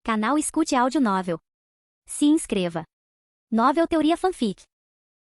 Canal Escute Áudio Novel. Se inscreva. Novel Teoria Fanfic.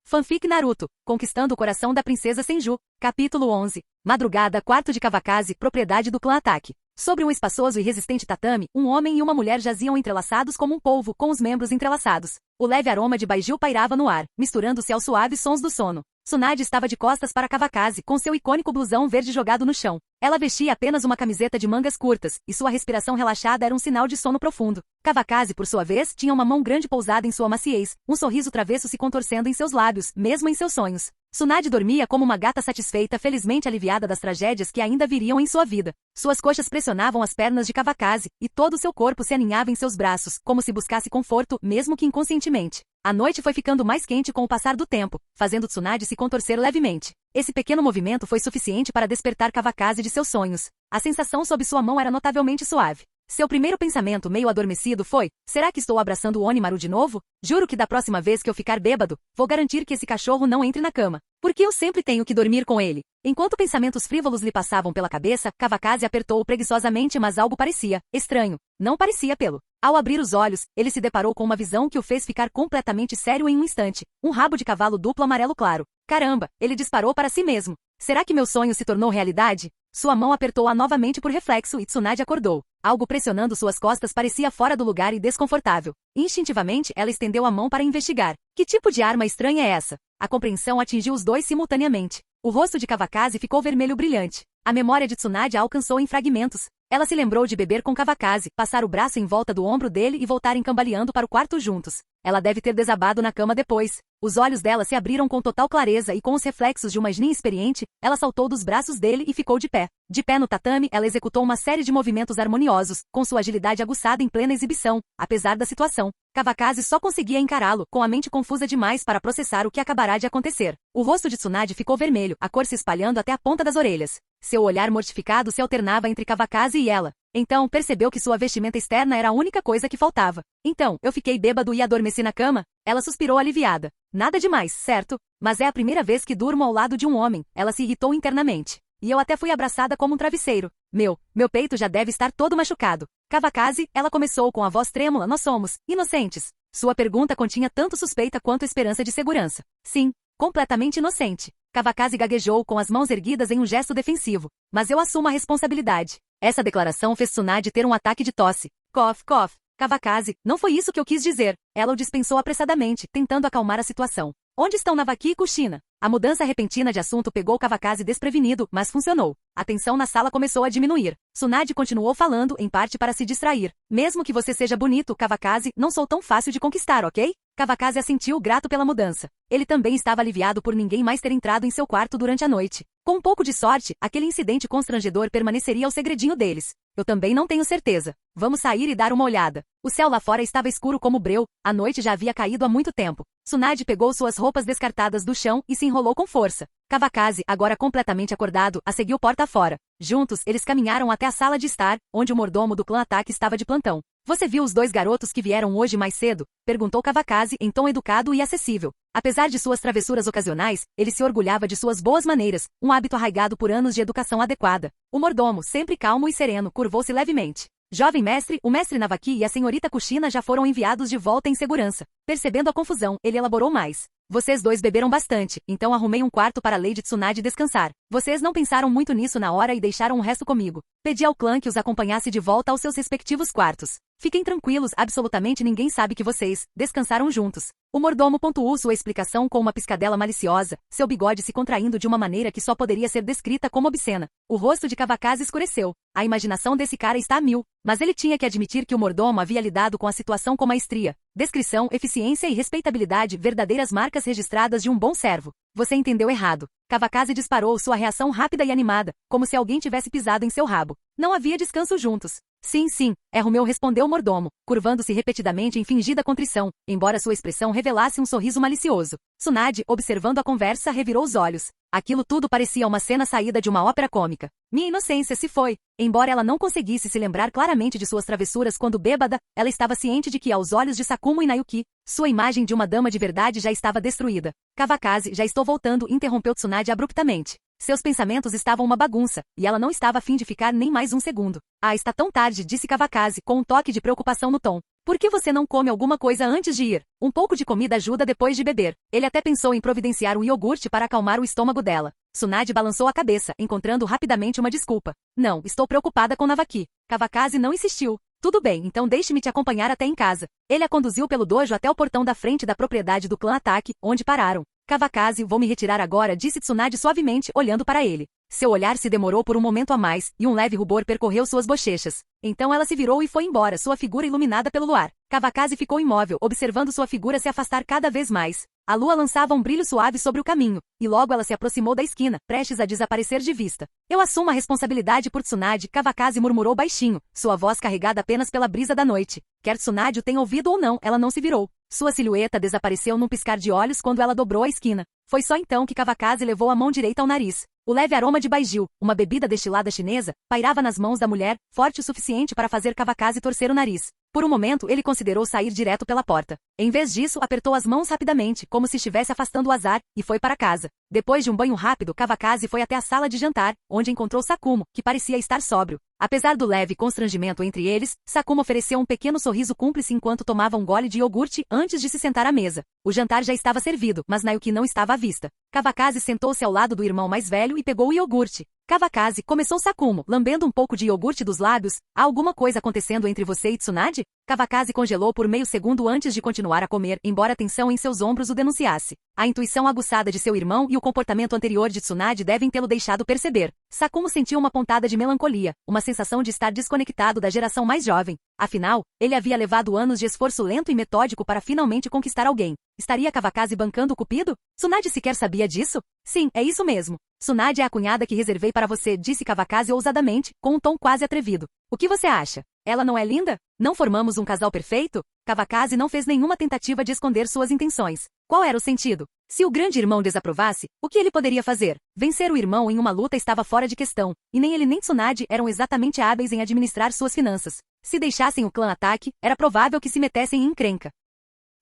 Fanfic Naruto, Conquistando o Coração da Princesa Senju, capítulo 11. Madrugada, quarto de Kawakaze, propriedade do clã Ataque. Sobre um espaçoso e resistente tatame, um homem e uma mulher jaziam entrelaçados como um polvo, com os membros entrelaçados. O leve aroma de baijil pairava no ar, misturando-se aos suaves sons do sono. Tsunade estava de costas para Kawakaze, com seu icônico blusão verde jogado no chão. Ela vestia apenas uma camiseta de mangas curtas, e sua respiração relaxada era um sinal de sono profundo. Kawakaze, por sua vez, tinha uma mão grande pousada em sua maciez, um sorriso travesso se contorcendo em seus lábios, mesmo em seus sonhos. Tsunade dormia como uma gata satisfeita, felizmente aliviada das tragédias que ainda viriam em sua vida. Suas coxas pressionavam as pernas de Kawakaze, e todo o seu corpo se aninhava em seus braços, como se buscasse conforto, mesmo que inconscientemente. A noite foi ficando mais quente com o passar do tempo, fazendo Tsunade se contorcer levemente. Esse pequeno movimento foi suficiente para despertar Kawakaze de seus sonhos. A sensação sob sua mão era notavelmente suave. Seu primeiro pensamento meio adormecido foi: será que estou abraçando o Onimaru de novo? Juro que da próxima vez que eu ficar bêbado, vou garantir que esse cachorro não entre na cama. Porque eu sempre tenho que dormir com ele. Enquanto pensamentos frívolos lhe passavam pela cabeça, Kawakaze apertou-o preguiçosamente, mas algo parecia estranho. Não parecia pelo. Ao abrir os olhos, ele se deparou com uma visão que o fez ficar completamente sério em um instante. Um rabo de cavalo duplo amarelo claro. Caramba, ele disparou para si mesmo. Será que meu sonho se tornou realidade? Sua mão apertou-a novamente por reflexo e Tsunade acordou. Algo pressionando suas costas parecia fora do lugar e desconfortável. Instintivamente, ela estendeu a mão para investigar. Que tipo de arma estranha é essa? A compreensão atingiu os dois simultaneamente. O rosto de Kawakaze ficou vermelho brilhante. A memória de Tsunade a alcançou em fragmentos. Ela se lembrou de beber com Kawakaze, passar o braço em volta do ombro dele e voltarem cambaleando para o quarto juntos. Ela deve ter desabado na cama depois. Os olhos dela se abriram com total clareza e com os reflexos de uma Jnin experiente, ela saltou dos braços dele e ficou de pé. De pé no tatame, ela executou uma série de movimentos harmoniosos, com sua agilidade aguçada em plena exibição, apesar da situação. Kawakaze só conseguia encará-lo, com a mente confusa demais para processar o que acabará de acontecer. O rosto de Tsunade ficou vermelho, a cor se espalhando até a ponta das orelhas. Seu olhar mortificado se alternava entre Kawakaze e ela. Então, percebeu que sua vestimenta externa era a única coisa que faltava. Então, eu fiquei bêbado e adormeci na cama? Ela suspirou aliviada. Nada demais, certo? Mas é a primeira vez que durmo ao lado de um homem. Ela se irritou internamente. E eu até fui abraçada como um travesseiro. Meu peito já deve estar todo machucado. Kawakaze, ela começou com a voz trêmula, nós somos inocentes. Sua pergunta continha tanto suspeita quanto esperança de segurança. Sim, completamente inocente. Kawakaze gaguejou com as mãos erguidas em um gesto defensivo. Mas eu assumo a responsabilidade. Essa declaração fez Tsunade ter um ataque de tosse. Cough, cough. Kawakaze, não foi isso que eu quis dizer. Ela o dispensou apressadamente, tentando acalmar a situação. Onde estão Navaki e Kushina? A mudança repentina de assunto pegou Kawakaze desprevenido, mas funcionou. A tensão na sala começou a diminuir. Tsunade continuou falando, em parte para se distrair. Mesmo que você seja bonito, Kawakaze, não sou tão fácil de conquistar, ok? Kawakaze assentiu grato pela mudança. Ele também estava aliviado por ninguém mais ter entrado em seu quarto durante a noite. Com um pouco de sorte, aquele incidente constrangedor permaneceria o segredinho deles. Eu também não tenho certeza. Vamos sair e dar uma olhada. O céu lá fora estava escuro como breu, a noite já havia caído há muito tempo. Tsunade pegou suas roupas descartadas do chão e se enrolou com força. Kawakaze, agora completamente acordado, a seguiu porta fora. Juntos, eles caminharam até a sala de estar, onde o mordomo do clã Ataque estava de plantão. Você viu os dois garotos que vieram hoje mais cedo? Perguntou Kawakaze em tom educado e acessível. Apesar de suas travessuras ocasionais, ele se orgulhava de suas boas maneiras, um hábito arraigado por anos de educação adequada. O mordomo, sempre calmo e sereno, curvou-se levemente. Jovem mestre, o mestre Navaki e a senhorita Kushina já foram enviados de volta em segurança. Percebendo a confusão, ele elaborou mais. Vocês dois beberam bastante, então arrumei um quarto para Lady Tsunade descansar. Vocês não pensaram muito nisso na hora e deixaram o resto comigo. Pedi ao clã que os acompanhasse de volta aos seus respectivos quartos. Fiquem tranquilos, absolutamente ninguém sabe que vocês descansaram juntos. O mordomo pontuou sua explicação com uma piscadela maliciosa, seu bigode se contraindo de uma maneira que só poderia ser descrita como obscena. O rosto de Kawakaze escureceu. A imaginação desse cara está a mil, mas ele tinha que admitir que o mordomo havia lidado com a situação com maestria. Descrição, eficiência e respeitabilidade, verdadeiras marcas registradas de um bom servo. Você entendeu errado. Kawakaze disparou sua reação rápida e animada, como se alguém tivesse pisado em seu rabo. Não havia descanso juntos. Sim, é Romeu, respondeu o mordomo, curvando-se repetidamente em fingida contrição, embora sua expressão revelasse um sorriso malicioso. Tsunade, observando a conversa, revirou os olhos. Aquilo tudo parecia uma cena saída de uma ópera cômica. Minha inocência se foi. Embora ela não conseguisse se lembrar claramente de suas travessuras quando bêbada, ela estava ciente de que, aos olhos de Sakumo e Nayuki, sua imagem de uma dama de verdade já estava destruída. Kawakaze, já estou voltando, interrompeu Tsunade abruptamente. Seus pensamentos estavam uma bagunça, e ela não estava a fim de ficar nem mais um segundo. Ah, está tão tarde, disse Kawakaze, com um toque de preocupação no tom. Por que você não come alguma coisa antes de ir? Um pouco de comida ajuda depois de beber. Ele até pensou em providenciar um iogurte para acalmar o estômago dela. Tsunade balançou a cabeça, encontrando rapidamente uma desculpa. Não, estou preocupada com Navaki. Kawakaze não insistiu. Tudo bem, então deixe-me te acompanhar até em casa. Ele a conduziu pelo dojo até o portão da frente da propriedade do clã Ataque, onde pararam. Kawakaze, vou me retirar agora, disse Tsunade suavemente, olhando para ele. Seu olhar se demorou por um momento a mais, e um leve rubor percorreu suas bochechas. Então ela se virou e foi embora, sua figura iluminada pelo luar. Kawakaze ficou imóvel, observando sua figura se afastar cada vez mais. A lua lançava um brilho suave sobre o caminho, e logo ela se aproximou da esquina, prestes a desaparecer de vista. Eu assumo a responsabilidade por Tsunade, Kawakaze murmurou baixinho, sua voz carregada apenas pela brisa da noite. Quer Tsunade o tenha ouvido ou não, ela não se virou. Sua silhueta desapareceu num piscar de olhos quando ela dobrou a esquina. Foi só então que Kawakaze levou a mão direita ao nariz. O leve aroma de baijiu, uma bebida destilada chinesa, pairava nas mãos da mulher, forte o suficiente para fazer Kawakaze torcer o nariz. Por um momento, ele considerou sair direto pela porta. Em vez disso, apertou as mãos rapidamente, como se estivesse afastando o azar, e foi para casa. Depois de um banho rápido, Kawakaze foi até a sala de jantar, onde encontrou Sakumo, que parecia estar sóbrio. Apesar do leve constrangimento entre eles, Sakumo ofereceu um pequeno sorriso cúmplice enquanto tomava um gole de iogurte antes de se sentar à mesa. O jantar já estava servido, mas Naoki não estava à vista. Kawakaze sentou-se ao lado do irmão mais velho e pegou o iogurte. Kawakaze, começou Sakumo, lambendo um pouco de iogurte dos lábios. Há alguma coisa acontecendo entre você e Tsunade? Kawakaze congelou por meio segundo antes de continuar a comer, embora a tensão em seus ombros o denunciasse. A intuição aguçada de seu irmão e o comportamento anterior de Tsunade devem tê-lo deixado perceber. Sakumo sentiu uma pontada de melancolia, uma sensação de estar desconectado da geração mais jovem. Afinal, ele havia levado anos de esforço lento e metódico para finalmente conquistar alguém. Estaria Kawakaze bancando o cupido? Tsunade sequer sabia disso? Sim, é isso mesmo. Tsunade é a cunhada que reservei para você, disse Kawakaze ousadamente, com um tom quase atrevido. O que você acha? Ela não é linda? Não formamos um casal perfeito? Kawakaze não fez nenhuma tentativa de esconder suas intenções. Qual era o sentido? Se o grande irmão desaprovasse, o que ele poderia fazer? Vencer o irmão em uma luta estava fora de questão, e nem ele nem Tsunade eram exatamente hábeis em administrar suas finanças. Se deixassem o clã Ataque, era provável que se metessem em encrenca.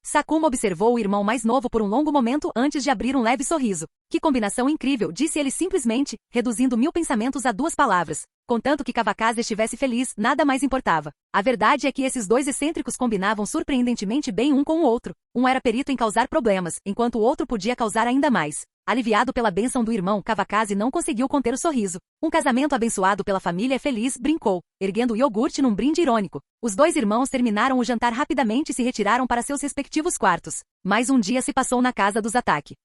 Sakumo observou o irmão mais novo por um longo momento antes de abrir um leve sorriso. Que combinação incrível, disse ele simplesmente, reduzindo 1000 pensamentos a 2 palavras. Contanto que Kawakaze estivesse feliz, nada mais importava. A verdade é que esses dois excêntricos combinavam surpreendentemente bem um com o outro. Um era perito em causar problemas, enquanto o outro podia causar ainda mais. Aliviado pela bênção do irmão, Kawakaze não conseguiu conter o sorriso. Um casamento abençoado pela família é feliz, brincou, erguendo o iogurte num brinde irônico. Os dois irmãos terminaram o jantar rapidamente e se retiraram para seus respectivos quartos. Mais um dia se passou na casa dos Ataque.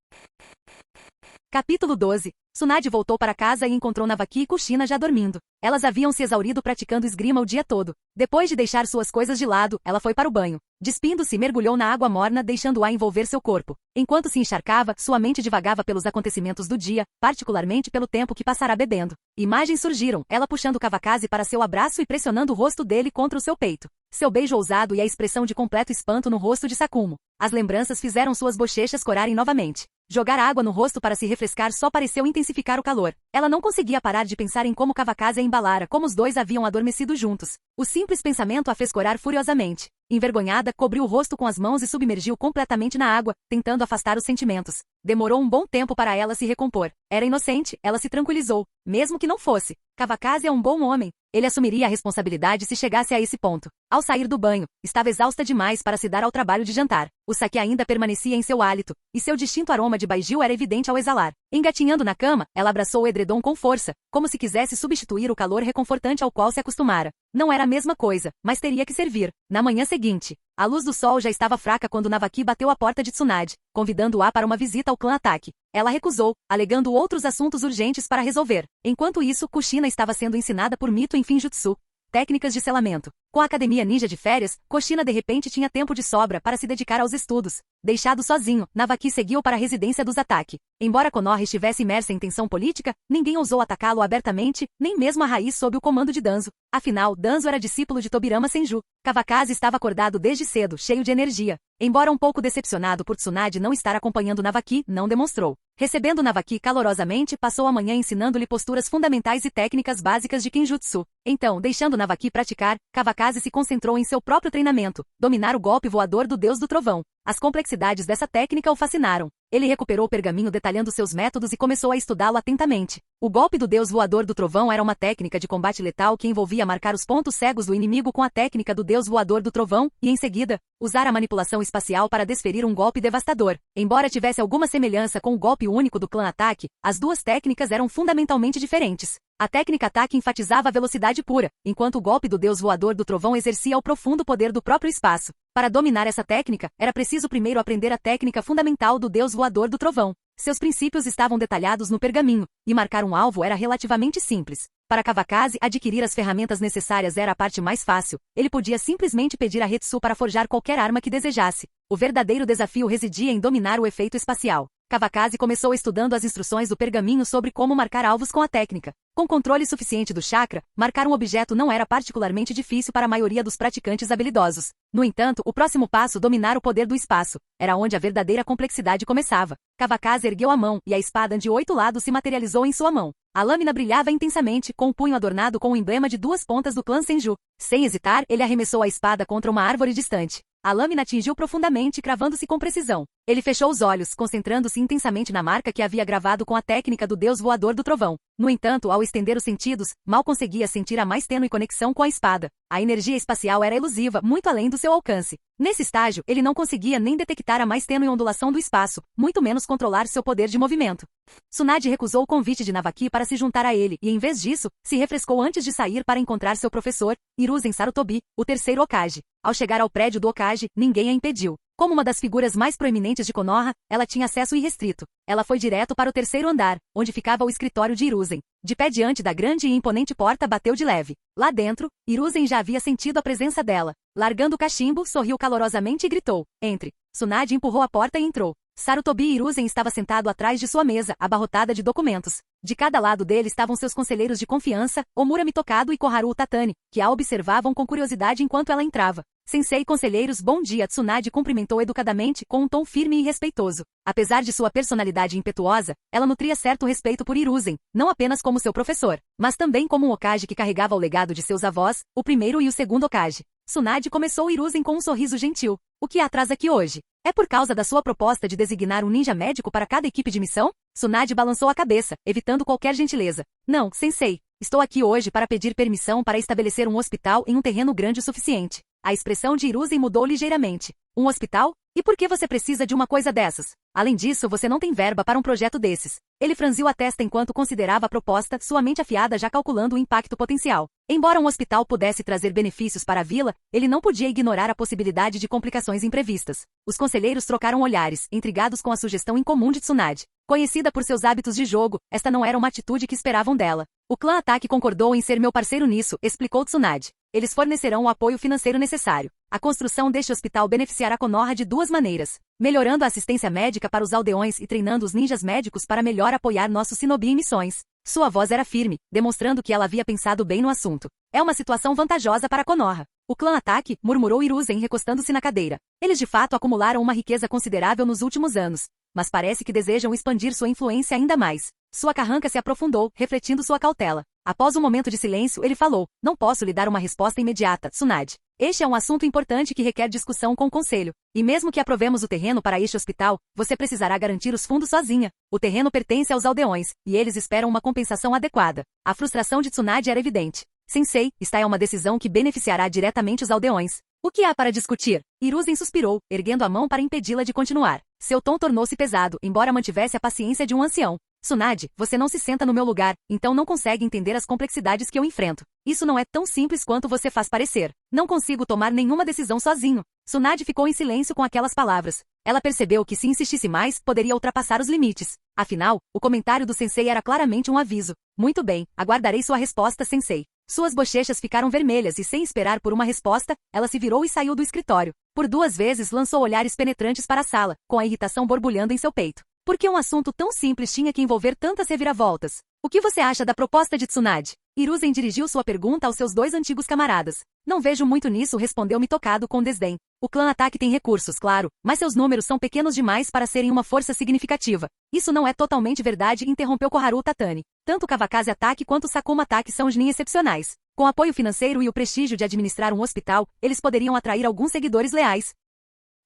Capítulo 12. Tsunade voltou para casa e encontrou Navaki e Kushina já dormindo. Elas haviam se exaurido praticando esgrima o dia todo. Depois de deixar suas coisas de lado, ela foi para o banho. Despindo-se, mergulhou na água morna, deixando-a envolver seu corpo. Enquanto se encharcava, sua mente divagava pelos acontecimentos do dia, particularmente pelo tempo que passará bebendo. Imagens surgiram, ela puxando Kawakaze para seu abraço e pressionando o rosto dele contra o seu peito. Seu beijo ousado e a expressão de completo espanto no rosto de Sakumo. As lembranças fizeram suas bochechas corarem novamente. Jogar água no rosto para se refrescar só pareceu intensificar o calor. Ela não conseguia parar de pensar em como Kawakaze a embalara, como os dois haviam adormecido juntos. O simples pensamento a fez corar furiosamente. Envergonhada, cobriu o rosto com as mãos e submergiu completamente na água, tentando afastar os sentimentos. Demorou um bom tempo para ela se recompor. Era inocente, ela se tranquilizou. Mesmo que não fosse. Kawakaze é um bom homem. Ele assumiria a responsabilidade se chegasse a esse ponto. Ao sair do banho, estava exausta demais para se dar ao trabalho de jantar. O sake ainda permanecia em seu hálito, e seu distinto aroma de baijiu era evidente ao exalar. Engatinhando na cama, ela abraçou o edredom com força, como se quisesse substituir o calor reconfortante ao qual se acostumara. Não era a mesma coisa, mas teria que servir. Na manhã seguinte, a luz do sol já estava fraca quando Navaki bateu à porta de Tsunade, convidando-a para uma visita ao clã Ataque. Ela recusou, alegando outros assuntos urgentes para resolver. Enquanto isso, Kushina estava sendo ensinada por Mito em Finjutsu, técnicas de selamento. Com a academia ninja de férias, Kushina de repente tinha tempo de sobra para se dedicar aos estudos. Deixado sozinho, Navaki seguiu para a residência dos Ataque. Embora Konoha estivesse imersa em tensão política, ninguém ousou atacá-lo abertamente, nem mesmo a raiz sob o comando de Danzo. Afinal, Danzo era discípulo de Tobirama Senju. Kawakaze estava acordado desde cedo, cheio de energia. Embora um pouco decepcionado por Tsunade não estar acompanhando Navaki, não demonstrou. Recebendo Navaki calorosamente, passou a manhã ensinando-lhe posturas fundamentais e técnicas básicas de Kinjutsu. Então, deixando Navaki praticar, Kawakaze se concentrou em seu próprio treinamento, dominar o golpe voador do deus do trovão. As complexidades dessa técnica o fascinaram. Ele recuperou o pergaminho detalhando seus métodos e começou a estudá-lo atentamente. O golpe do Deus Voador do Trovão era uma técnica de combate letal que envolvia marcar os pontos cegos do inimigo com a técnica do Deus Voador do Trovão e, em seguida, usar a manipulação espacial para desferir um golpe devastador. Embora tivesse alguma semelhança com o golpe único do clã Ataque, as duas técnicas eram fundamentalmente diferentes. A técnica Ataque enfatizava a velocidade pura, enquanto o golpe do Deus Voador do Trovão exercia o profundo poder do próprio espaço. Para dominar essa técnica, era preciso primeiro aprender a técnica fundamental do Deus Voador do Trovão. Seus princípios estavam detalhados no pergaminho, e marcar um alvo era relativamente simples. Para Kavakazi, adquirir as ferramentas necessárias era a parte mais fácil. Ele podia simplesmente pedir a Hetsu para forjar qualquer arma que desejasse. O verdadeiro desafio residia em dominar o efeito espacial. Kavakazi começou estudando as instruções do pergaminho sobre como marcar alvos com a técnica. Com controle suficiente do chakra, marcar um objeto não era particularmente difícil para a maioria dos praticantes habilidosos. No entanto, o próximo passo, dominar o poder do espaço, era onde a verdadeira complexidade começava. Kavakazi ergueu a mão, e a espada de 8 lados se materializou em sua mão. A lâmina brilhava intensamente, com o punho adornado com o emblema de 2 pontas do clã Senju. Sem hesitar, ele arremessou a espada contra uma árvore distante. A lâmina atingiu profundamente, cravando-se com precisão. Ele fechou os olhos, concentrando-se intensamente na marca que havia gravado com a técnica do Deus Voador do Trovão. No entanto, ao estender os sentidos, mal conseguia sentir a mais tênue conexão com a espada. A energia espacial era elusiva, muito além do seu alcance. Nesse estágio, ele não conseguia nem detectar a mais tênue ondulação do espaço, muito menos controlar seu poder de movimento. Tsunade recusou o convite de Navaki para se juntar a ele e, em vez disso, se refrescou antes de sair para encontrar seu professor, Hiruzen Sarutobi, o terceiro Hokage. Ao chegar ao prédio do Hokage, ninguém a impediu. Como uma das figuras mais proeminentes de Konoha, ela tinha acesso irrestrito. Ela foi direto para o terceiro andar, onde ficava o escritório de Hiruzen. De pé diante da grande e imponente porta, bateu de leve. Lá dentro, Hiruzen já havia sentido a presença dela. Largando o cachimbo, sorriu calorosamente e gritou: "Entre." Tsunade empurrou a porta e entrou. Sarutobi Hiruzen estava sentado atrás de sua mesa, abarrotada de documentos. De cada lado dele estavam seus conselheiros de confiança, Omura Mitokado e Koharu Tatani, que a observavam com curiosidade enquanto ela entrava. "Sensei, conselheiros, bom dia." Tsunade cumprimentou educadamente, com um tom firme e respeitoso. Apesar de sua personalidade impetuosa, ela nutria certo respeito por Hiruzen, não apenas como seu professor, mas também como um Hokage que carregava o legado de seus avós, o primeiro e o segundo Hokage. Tsunade começou Hiruzen com um sorriso gentil. "O que a traz aqui hoje? É por causa da sua proposta de designar um ninja médico para cada equipe de missão?" Tsunade balançou a cabeça, evitando qualquer gentileza. "Não, sensei. Estou aqui hoje para pedir permissão para estabelecer um hospital em um terreno grande o suficiente." A expressão de Hiruzen mudou ligeiramente. "Um hospital? E por que você precisa de uma coisa dessas? Além disso, você não tem verba para um projeto desses." Ele franziu a testa enquanto considerava a proposta, sua mente afiada já calculando o impacto potencial. Embora um hospital pudesse trazer benefícios para a vila, ele não podia ignorar a possibilidade de complicações imprevistas. Os conselheiros trocaram olhares, intrigados com a sugestão incomum de Tsunade. Conhecida por seus hábitos de jogo, esta não era uma atitude que esperavam dela. "O clã Ataque concordou em ser meu parceiro nisso", explicou Tsunade. "Eles fornecerão o apoio financeiro necessário. A construção deste hospital beneficiará Konoha de 2 maneiras: melhorando a assistência médica para os aldeões e treinando os ninjas médicos para melhor apoiar nossos shinobi em missões." Sua voz era firme, demonstrando que ela havia pensado bem no assunto. "É uma situação vantajosa para Konoha." "O clã Ataque", murmurou Hiruzen recostando-se na cadeira. "Eles de fato acumularam uma riqueza considerável nos últimos anos, mas parece que desejam expandir sua influência ainda mais." Sua carranca se aprofundou, refletindo sua cautela. Após um momento de silêncio, ele falou: "Não posso lhe dar uma resposta imediata, Tsunade. Este é um assunto importante que requer discussão com o conselho. E mesmo que aprovemos o terreno para este hospital, você precisará garantir os fundos sozinha. O terreno pertence aos aldeões, e eles esperam uma compensação adequada." A frustração de Tsunade era evidente. "Sensei, esta é uma decisão que beneficiará diretamente os aldeões. O que há para discutir?" Hiruzen suspirou, erguendo a mão para impedi-la de continuar. Seu tom tornou-se pesado, embora mantivesse a paciência de um ancião. "Tsunade, você não se senta no meu lugar, então não consegue entender as complexidades que eu enfrento. Isso não é tão simples quanto você faz parecer. Não consigo tomar nenhuma decisão sozinho." Tsunade ficou em silêncio com aquelas palavras. Ela percebeu que se insistisse mais, poderia ultrapassar os limites. Afinal, o comentário do sensei era claramente um aviso. "Muito bem, aguardarei sua resposta, sensei." Suas bochechas ficaram vermelhas e, sem esperar por uma resposta, ela se virou e saiu do escritório. Por 2 vezes lançou olhares penetrantes para a sala, com a irritação borbulhando em seu peito. Por que um assunto tão simples tinha que envolver tantas reviravoltas? "O que você acha da proposta de Tsunade?" Hiruzen dirigiu sua pergunta aos seus 2 antigos camaradas. "Não vejo muito nisso", respondeu Mitokado com desdém. "O clã Ataque tem recursos, claro, mas seus números são pequenos demais para serem uma força significativa." "Isso não é totalmente verdade", interrompeu Koharu Tatani. "Tanto Kavakazi Ataque quanto Sakuma Ataque são Chunin excepcionais. Com apoio financeiro e o prestígio de administrar um hospital, eles poderiam atrair alguns seguidores leais."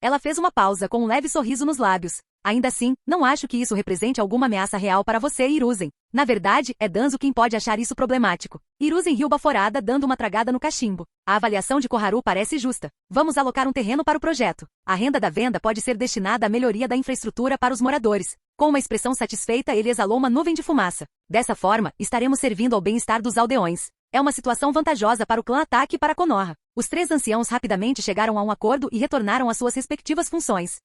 Ela fez uma pausa com um leve sorriso nos lábios. Ainda assim, não acho que isso represente alguma ameaça real para você, Hiruzen. Na verdade, é Danzo quem pode achar isso problemático. Hiruzen riu baforada, dando uma tragada no cachimbo. A avaliação de Koharu parece justa. Vamos alocar um terreno para o projeto. A renda da venda pode ser destinada à melhoria da infraestrutura para os moradores. Com uma expressão satisfeita, ele exalou uma nuvem de fumaça. Dessa forma, estaremos servindo ao bem-estar dos aldeões. É uma situação vantajosa para o clã Ataque e para Konoha. Os 3 anciãos rapidamente chegaram a um acordo e retornaram às suas respectivas funções.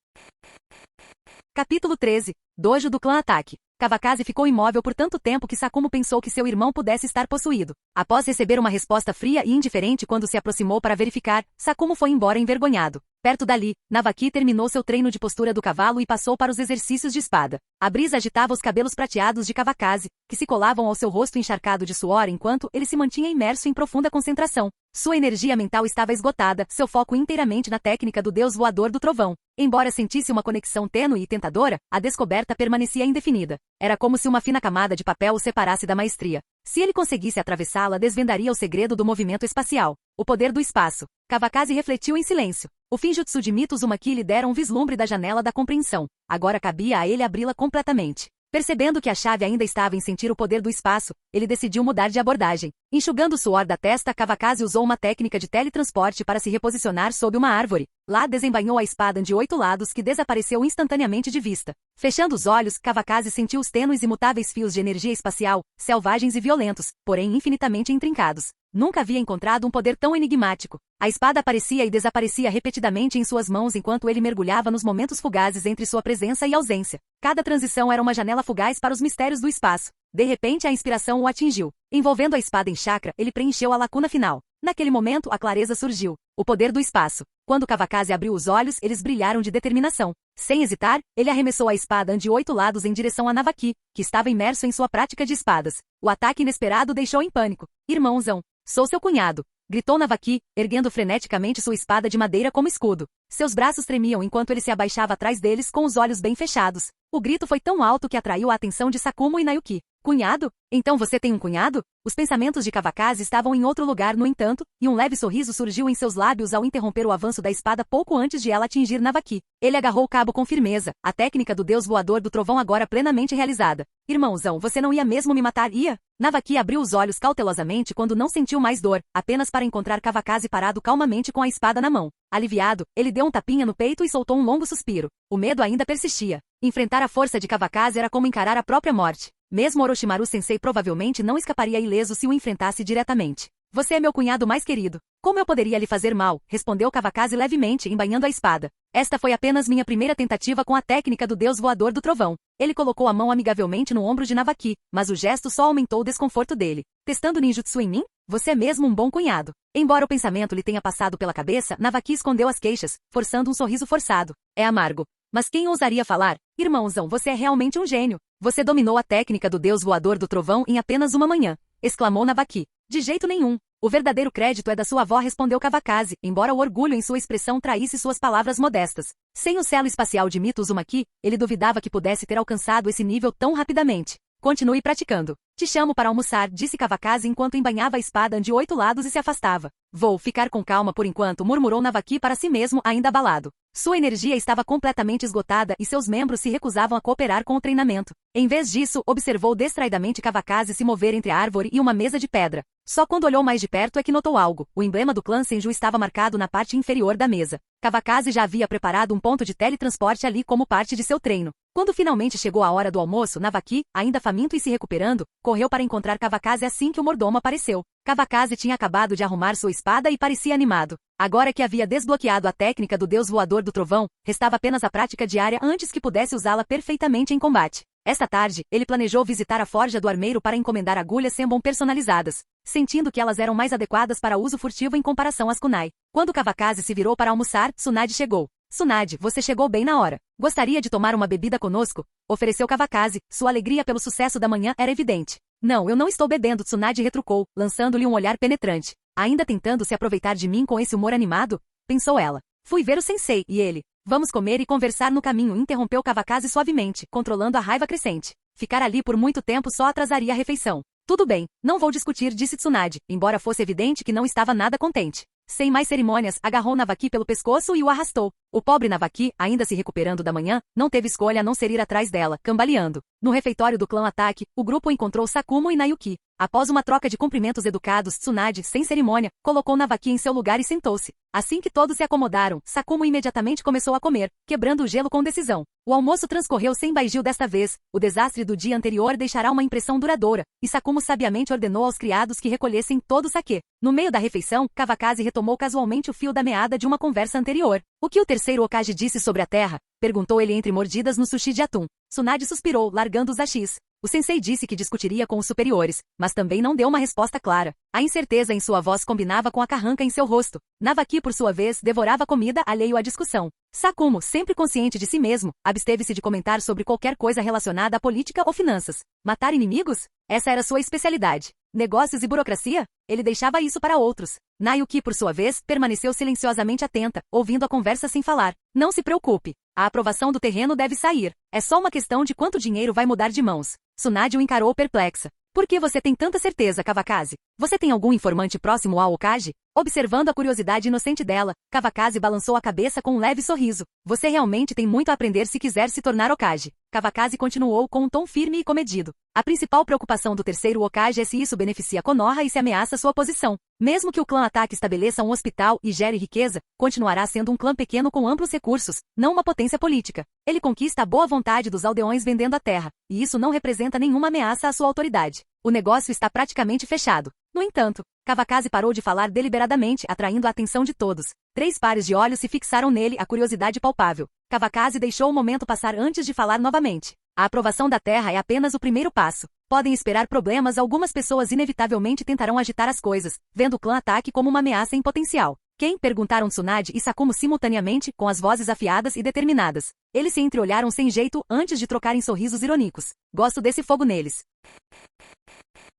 Capítulo 13. Dojo do clã Ataque. Kawakaze ficou imóvel por tanto tempo que Sakumo pensou que seu irmão pudesse estar possuído. Após receber uma resposta fria e indiferente quando se aproximou para verificar, Sakumo foi embora envergonhado. Perto dali, Navaki terminou seu treino de postura do cavalo e passou para os exercícios de espada. A brisa agitava os cabelos prateados de Kawakaze, que se colavam ao seu rosto encharcado de suor enquanto ele se mantinha imerso em profunda concentração. Sua energia mental estava esgotada, seu foco inteiramente na técnica do deus voador do trovão. Embora sentisse uma conexão tênue e tentadora, a descoberta permanecia indefinida. Era como se uma fina camada de papel o separasse da maestria. Se ele conseguisse atravessá-la, desvendaria o segredo do movimento espacial. O poder do espaço. Kawakaze refletiu em silêncio. O Finjutsu de Mito Uzumaki lhe dera um vislumbre da janela da compreensão. Agora cabia a ele abri-la completamente. Percebendo que a chave ainda estava em sentir o poder do espaço, ele decidiu mudar de abordagem. Enxugando o suor da testa, Kawakaze usou uma técnica de teletransporte para se reposicionar sob uma árvore. Lá desembainhou a espada de 8 lados que desapareceu instantaneamente de vista. Fechando os olhos, Kawakaze sentiu os tênues e mutáveis fios de energia espacial, selvagens e violentos, porém infinitamente intrincados. Nunca havia encontrado um poder tão enigmático. A espada aparecia e desaparecia repetidamente em suas mãos enquanto ele mergulhava nos momentos fugazes entre sua presença e ausência. Cada transição era uma janela fugaz para os mistérios do espaço. De repente a inspiração o atingiu. Envolvendo a espada em chakra, ele preencheu a lacuna final. Naquele momento, a clareza surgiu. O poder do espaço. Quando Kawakaze abriu os olhos, eles brilharam de determinação. Sem hesitar, ele arremessou a espada de 8 lados em direção a Navaki, que estava imerso em sua prática de espadas. O ataque inesperado o deixou em pânico. Irmãozão, sou seu cunhado, gritou Navaki, erguendo freneticamente sua espada de madeira como escudo. Seus braços tremiam enquanto ele se abaixava atrás deles com os olhos bem fechados. O grito foi tão alto que atraiu a atenção de Sakumo e Nayuki. Cunhado? Então você tem um cunhado? Os pensamentos de Kawakaze estavam em outro lugar, no entanto, e um leve sorriso surgiu em seus lábios ao interromper o avanço da espada pouco antes de ela atingir Navaki. Ele agarrou o cabo com firmeza, a técnica do deus voador do trovão agora plenamente realizada. Irmãozão, você não ia mesmo me matar, ia? Navaki abriu os olhos cautelosamente quando não sentiu mais dor, apenas para encontrar Kawakaze parado calmamente com a espada na mão. Aliviado, ele deu um tapinha no peito e soltou um longo suspiro. O medo ainda persistia. Enfrentar a força de Kawakaze era como encarar a própria morte. Mesmo Orochimaru-sensei provavelmente não escaparia ileso se o enfrentasse diretamente. Você é meu cunhado mais querido. Como eu poderia lhe fazer mal? Respondeu Kawakaze levemente, embainhando a espada. Esta foi apenas minha primeira tentativa com a técnica do deus voador do trovão. Ele colocou a mão amigavelmente no ombro de Navaki, mas o gesto só aumentou o desconforto dele. Testando ninjutsu em mim? Você é mesmo um bom cunhado. Embora o pensamento lhe tenha passado pela cabeça, Navaki escondeu as queixas, forçando um sorriso forçado. É amargo. Mas quem ousaria falar? Irmãozão, você é realmente um gênio. Você dominou a técnica do deus voador do trovão em apenas uma manhã, exclamou Navaki. De jeito nenhum. O verdadeiro crédito é da sua avó, respondeu Kawakaze, embora o orgulho em sua expressão traísse suas palavras modestas. Sem o selo espacial de Mito Uzumaki, ele duvidava que pudesse ter alcançado esse nível tão rapidamente. Continue praticando. Te chamo para almoçar, disse Kawakaze enquanto embainhava a espada de 8 lados e se afastava. Vou ficar com calma por enquanto, murmurou Navaki para si mesmo, ainda abalado. Sua energia estava completamente esgotada e seus membros se recusavam a cooperar com o treinamento. Em vez disso, observou distraidamente Kawakaze se mover entre a árvore e uma mesa de pedra. Só quando olhou mais de perto é que notou algo. O emblema do clã Senju estava marcado na parte inferior da mesa. Kawakaze já havia preparado um ponto de teletransporte ali como parte de seu treino. Quando finalmente chegou a hora do almoço, Navaki, ainda faminto e se recuperando, correu para encontrar Kawakaze assim que o mordomo apareceu. Kawakaze tinha acabado de arrumar sua espada e parecia animado. Agora que havia desbloqueado a técnica do deus voador do trovão, restava apenas a prática diária antes que pudesse usá-la perfeitamente em combate. Esta tarde, ele planejou visitar a forja do armeiro para encomendar agulhas Senbon personalizadas, sentindo que elas eram mais adequadas para uso furtivo em comparação às kunai. Quando Kawakaze se virou para almoçar, Tsunade chegou. Tsunade, você chegou bem na hora. Gostaria de tomar uma bebida conosco? Ofereceu Kawakaze, sua alegria pelo sucesso da manhã era evidente. Não, eu não estou bebendo, Tsunade retrucou, lançando-lhe um olhar penetrante. Ainda tentando se aproveitar de mim com esse humor animado? Pensou ela. Fui ver o sensei, e ele. Vamos comer e conversar no caminho, interrompeu Kawakaze suavemente, controlando a raiva crescente. Ficar ali por muito tempo só atrasaria a refeição. Tudo bem, não vou discutir, disse Tsunade, embora fosse evidente que não estava nada contente. Sem mais cerimônias, agarrou Navaki pelo pescoço e o arrastou. O pobre Navaki, ainda se recuperando da manhã, não teve escolha a não ser ir atrás dela, cambaleando. No refeitório do clã Ataque, o grupo encontrou Sakumo e Nayuki. Após uma troca de cumprimentos educados, Tsunade, sem cerimônia, colocou Navaki em seu lugar e sentou-se. Assim que todos se acomodaram, Sakumo imediatamente começou a comer, quebrando o gelo com decisão. O almoço transcorreu sem baijio desta vez. O desastre do dia anterior deixará uma impressão duradoura, e Sakumo sabiamente ordenou aos criados que recolhessem todo o saquê. No meio da refeição, Kawakaze retomou casualmente o fio da meada de uma conversa anterior. O que o terceiro Hokage disse sobre a terra? Perguntou ele entre mordidas no sushi de atum. Tsunade suspirou, largando os hashis. O sensei disse que discutiria com os superiores, mas também não deu uma resposta clara. A incerteza em sua voz combinava com a carranca em seu rosto. Navaki, por sua vez, devorava a comida alheio à discussão. Sakumo, sempre consciente de si mesmo, absteve-se de comentar sobre qualquer coisa relacionada à política ou finanças. Matar inimigos? Essa era sua especialidade. Negócios e burocracia? Ele deixava isso para outros. Nayuki, por sua vez, permaneceu silenciosamente atenta, ouvindo a conversa sem falar. Não se preocupe. A aprovação do terreno deve sair. É só uma questão de quanto dinheiro vai mudar de mãos. Tsunade o encarou perplexa. Por que você tem tanta certeza, Kawakaze? Você tem algum informante próximo ao Hokage? Observando a curiosidade inocente dela, Kawakaze balançou a cabeça com um leve sorriso. Você realmente tem muito a aprender se quiser se tornar Hokage. Kawakaze continuou com um tom firme e comedido. A principal preocupação do terceiro Hokage é se isso beneficia Konoha e se ameaça sua posição. Mesmo que o clã Ataque estabeleça um hospital e gere riqueza, continuará sendo um clã pequeno com amplos recursos, não uma potência política. Ele conquista a boa vontade dos aldeões vendendo a terra, e isso não representa nenhuma ameaça à sua autoridade. O negócio está praticamente fechado. No entanto, Kawakaze parou de falar deliberadamente, atraindo a atenção de todos. 3 pares de olhos se fixaram nele, a curiosidade palpável. Kawakaze deixou o momento passar antes de falar novamente. A aprovação da terra é apenas o primeiro passo. Podem esperar problemas, algumas pessoas inevitavelmente tentarão agitar as coisas, vendo o clã Ataque como uma ameaça em potencial. Quem? Perguntaram Tsunade e Sakumo simultaneamente, com as vozes afiadas e determinadas. Eles se entreolharam sem jeito, antes de trocarem sorrisos irônicos. Gosto desse fogo neles.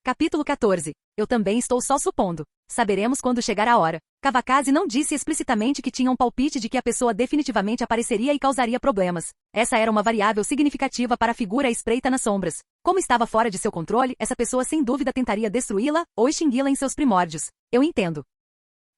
Capítulo 14. Eu também estou só supondo. Saberemos quando chegar a hora. Kawakaze não disse explicitamente que tinha um palpite de que a pessoa definitivamente apareceria e causaria problemas. Essa era uma variável significativa para a figura à espreita nas sombras. Como estava fora de seu controle, essa pessoa sem dúvida tentaria destruí-la ou extingui-la em seus primórdios. Eu entendo.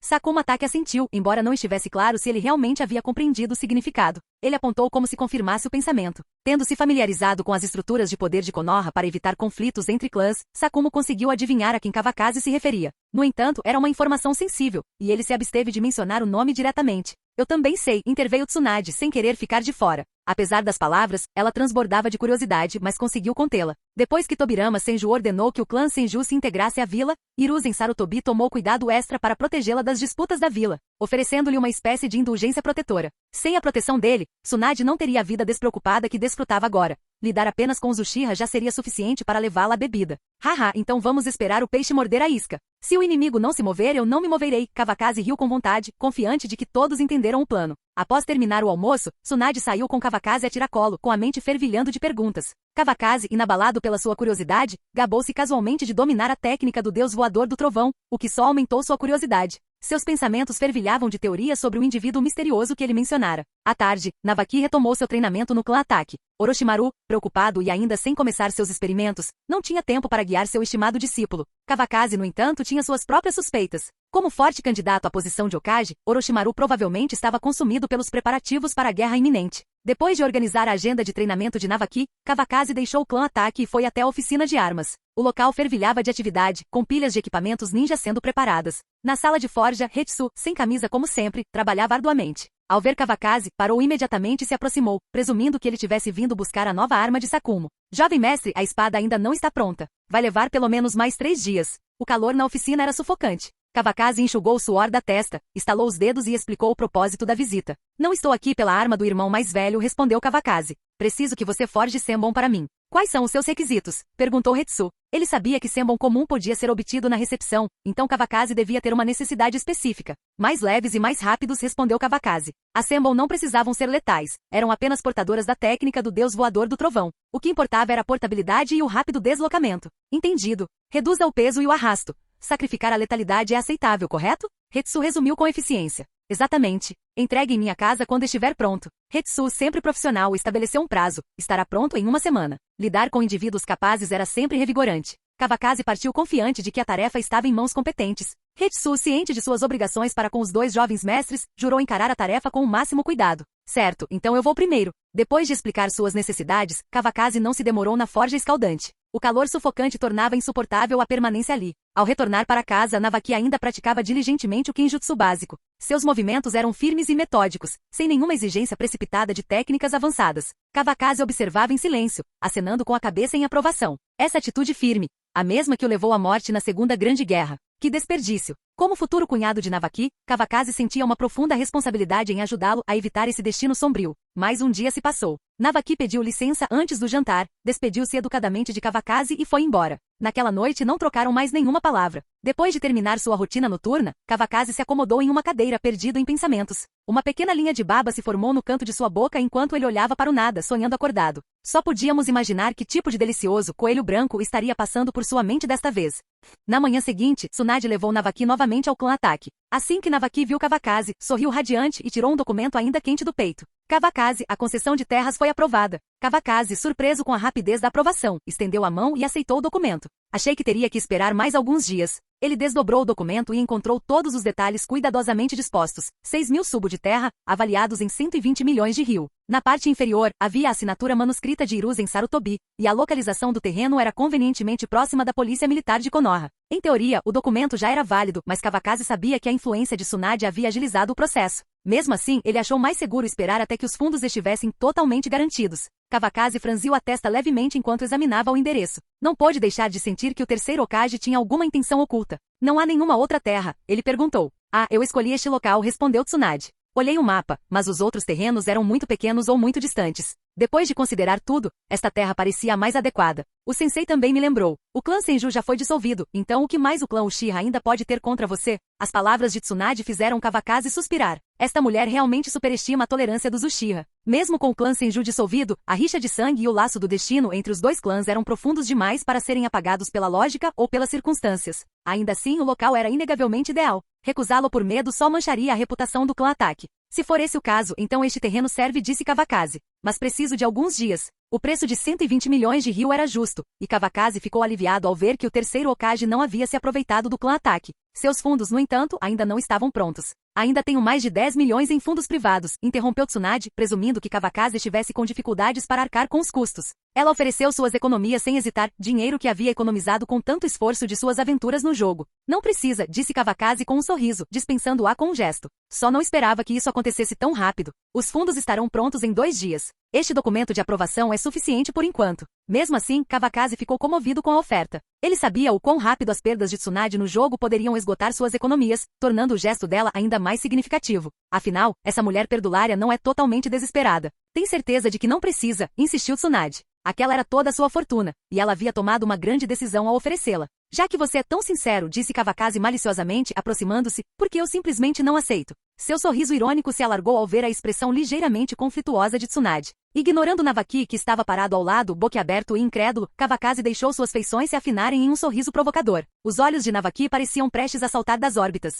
Sakumo Ataque assentiu, embora não estivesse claro se ele realmente havia compreendido o significado. Ele apontou como se confirmasse o pensamento. Tendo se familiarizado com as estruturas de poder de Konoha para evitar conflitos entre clãs, Sakumo conseguiu adivinhar a quem Kawakaze se referia. No entanto, era uma informação sensível, e ele se absteve de mencionar o nome diretamente. Eu também sei, interveio Tsunade, sem querer ficar de fora. Apesar das palavras, ela transbordava de curiosidade, mas conseguiu contê-la. Depois que Tobirama Senju ordenou que o clã Senju se integrasse à vila, Hiruzen Sarutobi tomou cuidado extra para protegê-la das disputas da vila, oferecendo-lhe uma espécie de indulgência protetora. Sem a proteção dele, Tsunade não teria a vida despreocupada que desfrutava agora. Lidar apenas com os Uchiha já seria suficiente para levá-la à bebida. Haha, então vamos esperar o peixe morder a isca. Se o inimigo não se mover, eu não me moverei. Kawakaze riu com vontade, confiante de que todos entenderam o plano. Após terminar o almoço, Tsunade saiu com Kawakaze a tiracolo, com a mente fervilhando de perguntas. Kawakaze, inabalado pela sua curiosidade, gabou-se casualmente de dominar a técnica do deus voador do trovão, o que só aumentou sua curiosidade. Seus pensamentos fervilhavam de teorias sobre o indivíduo misterioso que ele mencionara. À tarde, Navaki retomou seu treinamento no clã Ataque. Orochimaru, preocupado e ainda sem começar seus experimentos, não tinha tempo para guiar seu estimado discípulo. Kawakaze, no entanto, tinha suas próprias suspeitas. Como forte candidato à posição de Hokage, Orochimaru provavelmente estava consumido pelos preparativos para a guerra iminente. Depois de organizar a agenda de treinamento de Navaki, Kawakaze deixou o clã Ataque e foi até a oficina de armas. O local fervilhava de atividade, com pilhas de equipamentos ninja sendo preparadas. Na sala de forja, Hetsu, sem camisa como sempre, trabalhava arduamente. Ao ver Kawakaze, parou imediatamente e se aproximou, presumindo que ele tivesse vindo buscar a nova arma de Sakumo. Jovem mestre, a espada ainda não está pronta. Vai levar pelo menos mais 3 dias. O calor na oficina era sufocante. Kawakaze enxugou o suor da testa, estalou os dedos e explicou o propósito da visita. Não estou aqui pela arma do irmão mais velho, respondeu Kawakaze. Preciso que você forje Senbon para mim. Quais são os seus requisitos? Perguntou Hetsu. Ele sabia que Senbon comum podia ser obtido na recepção, então Kawakaze devia ter uma necessidade específica. Mais leves e mais rápidos, respondeu Kawakaze. As Senbon não precisavam ser letais, eram apenas portadoras da técnica do deus voador do trovão. O que importava era a portabilidade e o rápido deslocamento. Entendido. Reduza o peso e o arrasto. Sacrificar a letalidade é aceitável, correto? Hetsu resumiu com eficiência. Exatamente. Entregue em minha casa quando estiver pronto. Hetsu, sempre profissional, estabeleceu um prazo. Estará pronto em 1 semana. Lidar com indivíduos capazes era sempre revigorante. Kawakaze partiu confiante de que a tarefa estava em mãos competentes. Hetsu, ciente de suas obrigações para com os dois jovens mestres, jurou encarar a tarefa com o máximo cuidado. Certo, então eu vou primeiro. Depois de explicar suas necessidades, Kawakaze não se demorou na forja escaldante. O calor sufocante tornava insuportável a permanência ali. Ao retornar para casa, Navaki ainda praticava diligentemente o Kenjutsu básico. Seus movimentos eram firmes e metódicos, sem nenhuma exigência precipitada de técnicas avançadas. Kawakaze observava em silêncio, acenando com a cabeça em aprovação. Essa atitude firme, a mesma que o levou à morte na Segunda Grande Guerra. Que desperdício! Como futuro cunhado de Navaki, Kawakaze sentia uma profunda responsabilidade em ajudá-lo a evitar esse destino sombrio. Mais um dia se passou. Navaki pediu licença antes do jantar, despediu-se educadamente de Kawakaze e foi embora. Naquela noite não trocaram mais nenhuma palavra. Depois de terminar sua rotina noturna, Kawakaze se acomodou em uma cadeira perdido em pensamentos. Uma pequena linha de baba se formou no canto de sua boca enquanto ele olhava para o nada, sonhando acordado. Só podíamos imaginar que tipo de delicioso coelho branco estaria passando por sua mente desta vez. Na manhã seguinte, Tsunade levou Navaki novamente ao clã Ataque. Assim que Navaki viu Kawakaze, sorriu radiante e tirou um documento ainda quente do peito. Kawakaze, a concessão de terras foi aprovada. Kawakaze, surpreso com a rapidez da aprovação, estendeu a mão e aceitou o documento. Achei que teria que esperar mais alguns dias. Ele desdobrou o documento e encontrou todos os detalhes cuidadosamente dispostos. 6.000 subo de terra, avaliados em 120 milhões de ryu. Na parte inferior, havia a assinatura manuscrita de Hiruzen Sarutobi, e a localização do terreno era convenientemente próxima da polícia militar de Konoha. Em teoria, o documento já era válido, mas Kawakaze sabia que a influência de Tsunade havia agilizado o processo. Mesmo assim, ele achou mais seguro esperar até que os fundos estivessem totalmente garantidos. Kawakaze franziu a testa levemente enquanto examinava o endereço. Não pôde deixar de sentir que o terceiro Hokage tinha alguma intenção oculta. Não há nenhuma outra terra, ele perguntou. Ah, eu escolhi este local, respondeu Tsunade. Olhei o mapa, mas os outros terrenos eram muito pequenos ou muito distantes. Depois de considerar tudo, esta terra parecia a mais adequada. O sensei também me lembrou. O clã Senju já foi dissolvido, então o que mais o clã Uchiha ainda pode ter contra você? As palavras de Tsunade fizeram Kawakaze suspirar. Esta mulher realmente superestima a tolerância dos Uchiha. Mesmo com o clã Senju dissolvido, a rixa de sangue e o laço do destino entre os dois clãs eram profundos demais para serem apagados pela lógica ou pelas circunstâncias. Ainda assim, o local era inegavelmente ideal. Recusá-lo por medo só mancharia a reputação do clã Ataque. Se for esse o caso, então este terreno serve, disse Kawakaze. Mas preciso de alguns dias. O preço de 120 milhões de ryu era justo, e Kawakaze ficou aliviado ao ver que o terceiro Hokage não havia se aproveitado do clã Ataque. Seus fundos, no entanto, ainda não estavam prontos. Ainda tenho mais de 10 milhões em fundos privados, interrompeu Tsunade, presumindo que Kawakaze estivesse com dificuldades para arcar com os custos. Ela ofereceu suas economias sem hesitar, dinheiro que havia economizado com tanto esforço de suas aventuras no jogo. Não precisa, disse Kawakaze com um sorriso, dispensando-a com um gesto. Só não esperava que isso acontecesse tão rápido. Os fundos estarão prontos em 2 dias. Este documento de aprovação é suficiente por enquanto. Mesmo assim, Kawakaze ficou comovido com a oferta. Ele sabia o quão rápido as perdas de Tsunade no jogo poderiam esgotar suas economias, tornando o gesto dela ainda mais significativo. Afinal, essa mulher perdulária não é totalmente desesperada. Tem certeza de que não precisa, insistiu Tsunade. Aquela era toda a sua fortuna, e ela havia tomado uma grande decisão ao oferecê-la. Já que você é tão sincero, disse Kawakaze maliciosamente, aproximando-se, porque eu simplesmente não aceito. Seu sorriso irônico se alargou ao ver a expressão ligeiramente conflituosa de Tsunade. Ignorando Navaki, que estava parado ao lado, boquiaberto e incrédulo, Kawakaze deixou suas feições se afinarem em um sorriso provocador. Os olhos de Navaki pareciam prestes a saltar das órbitas.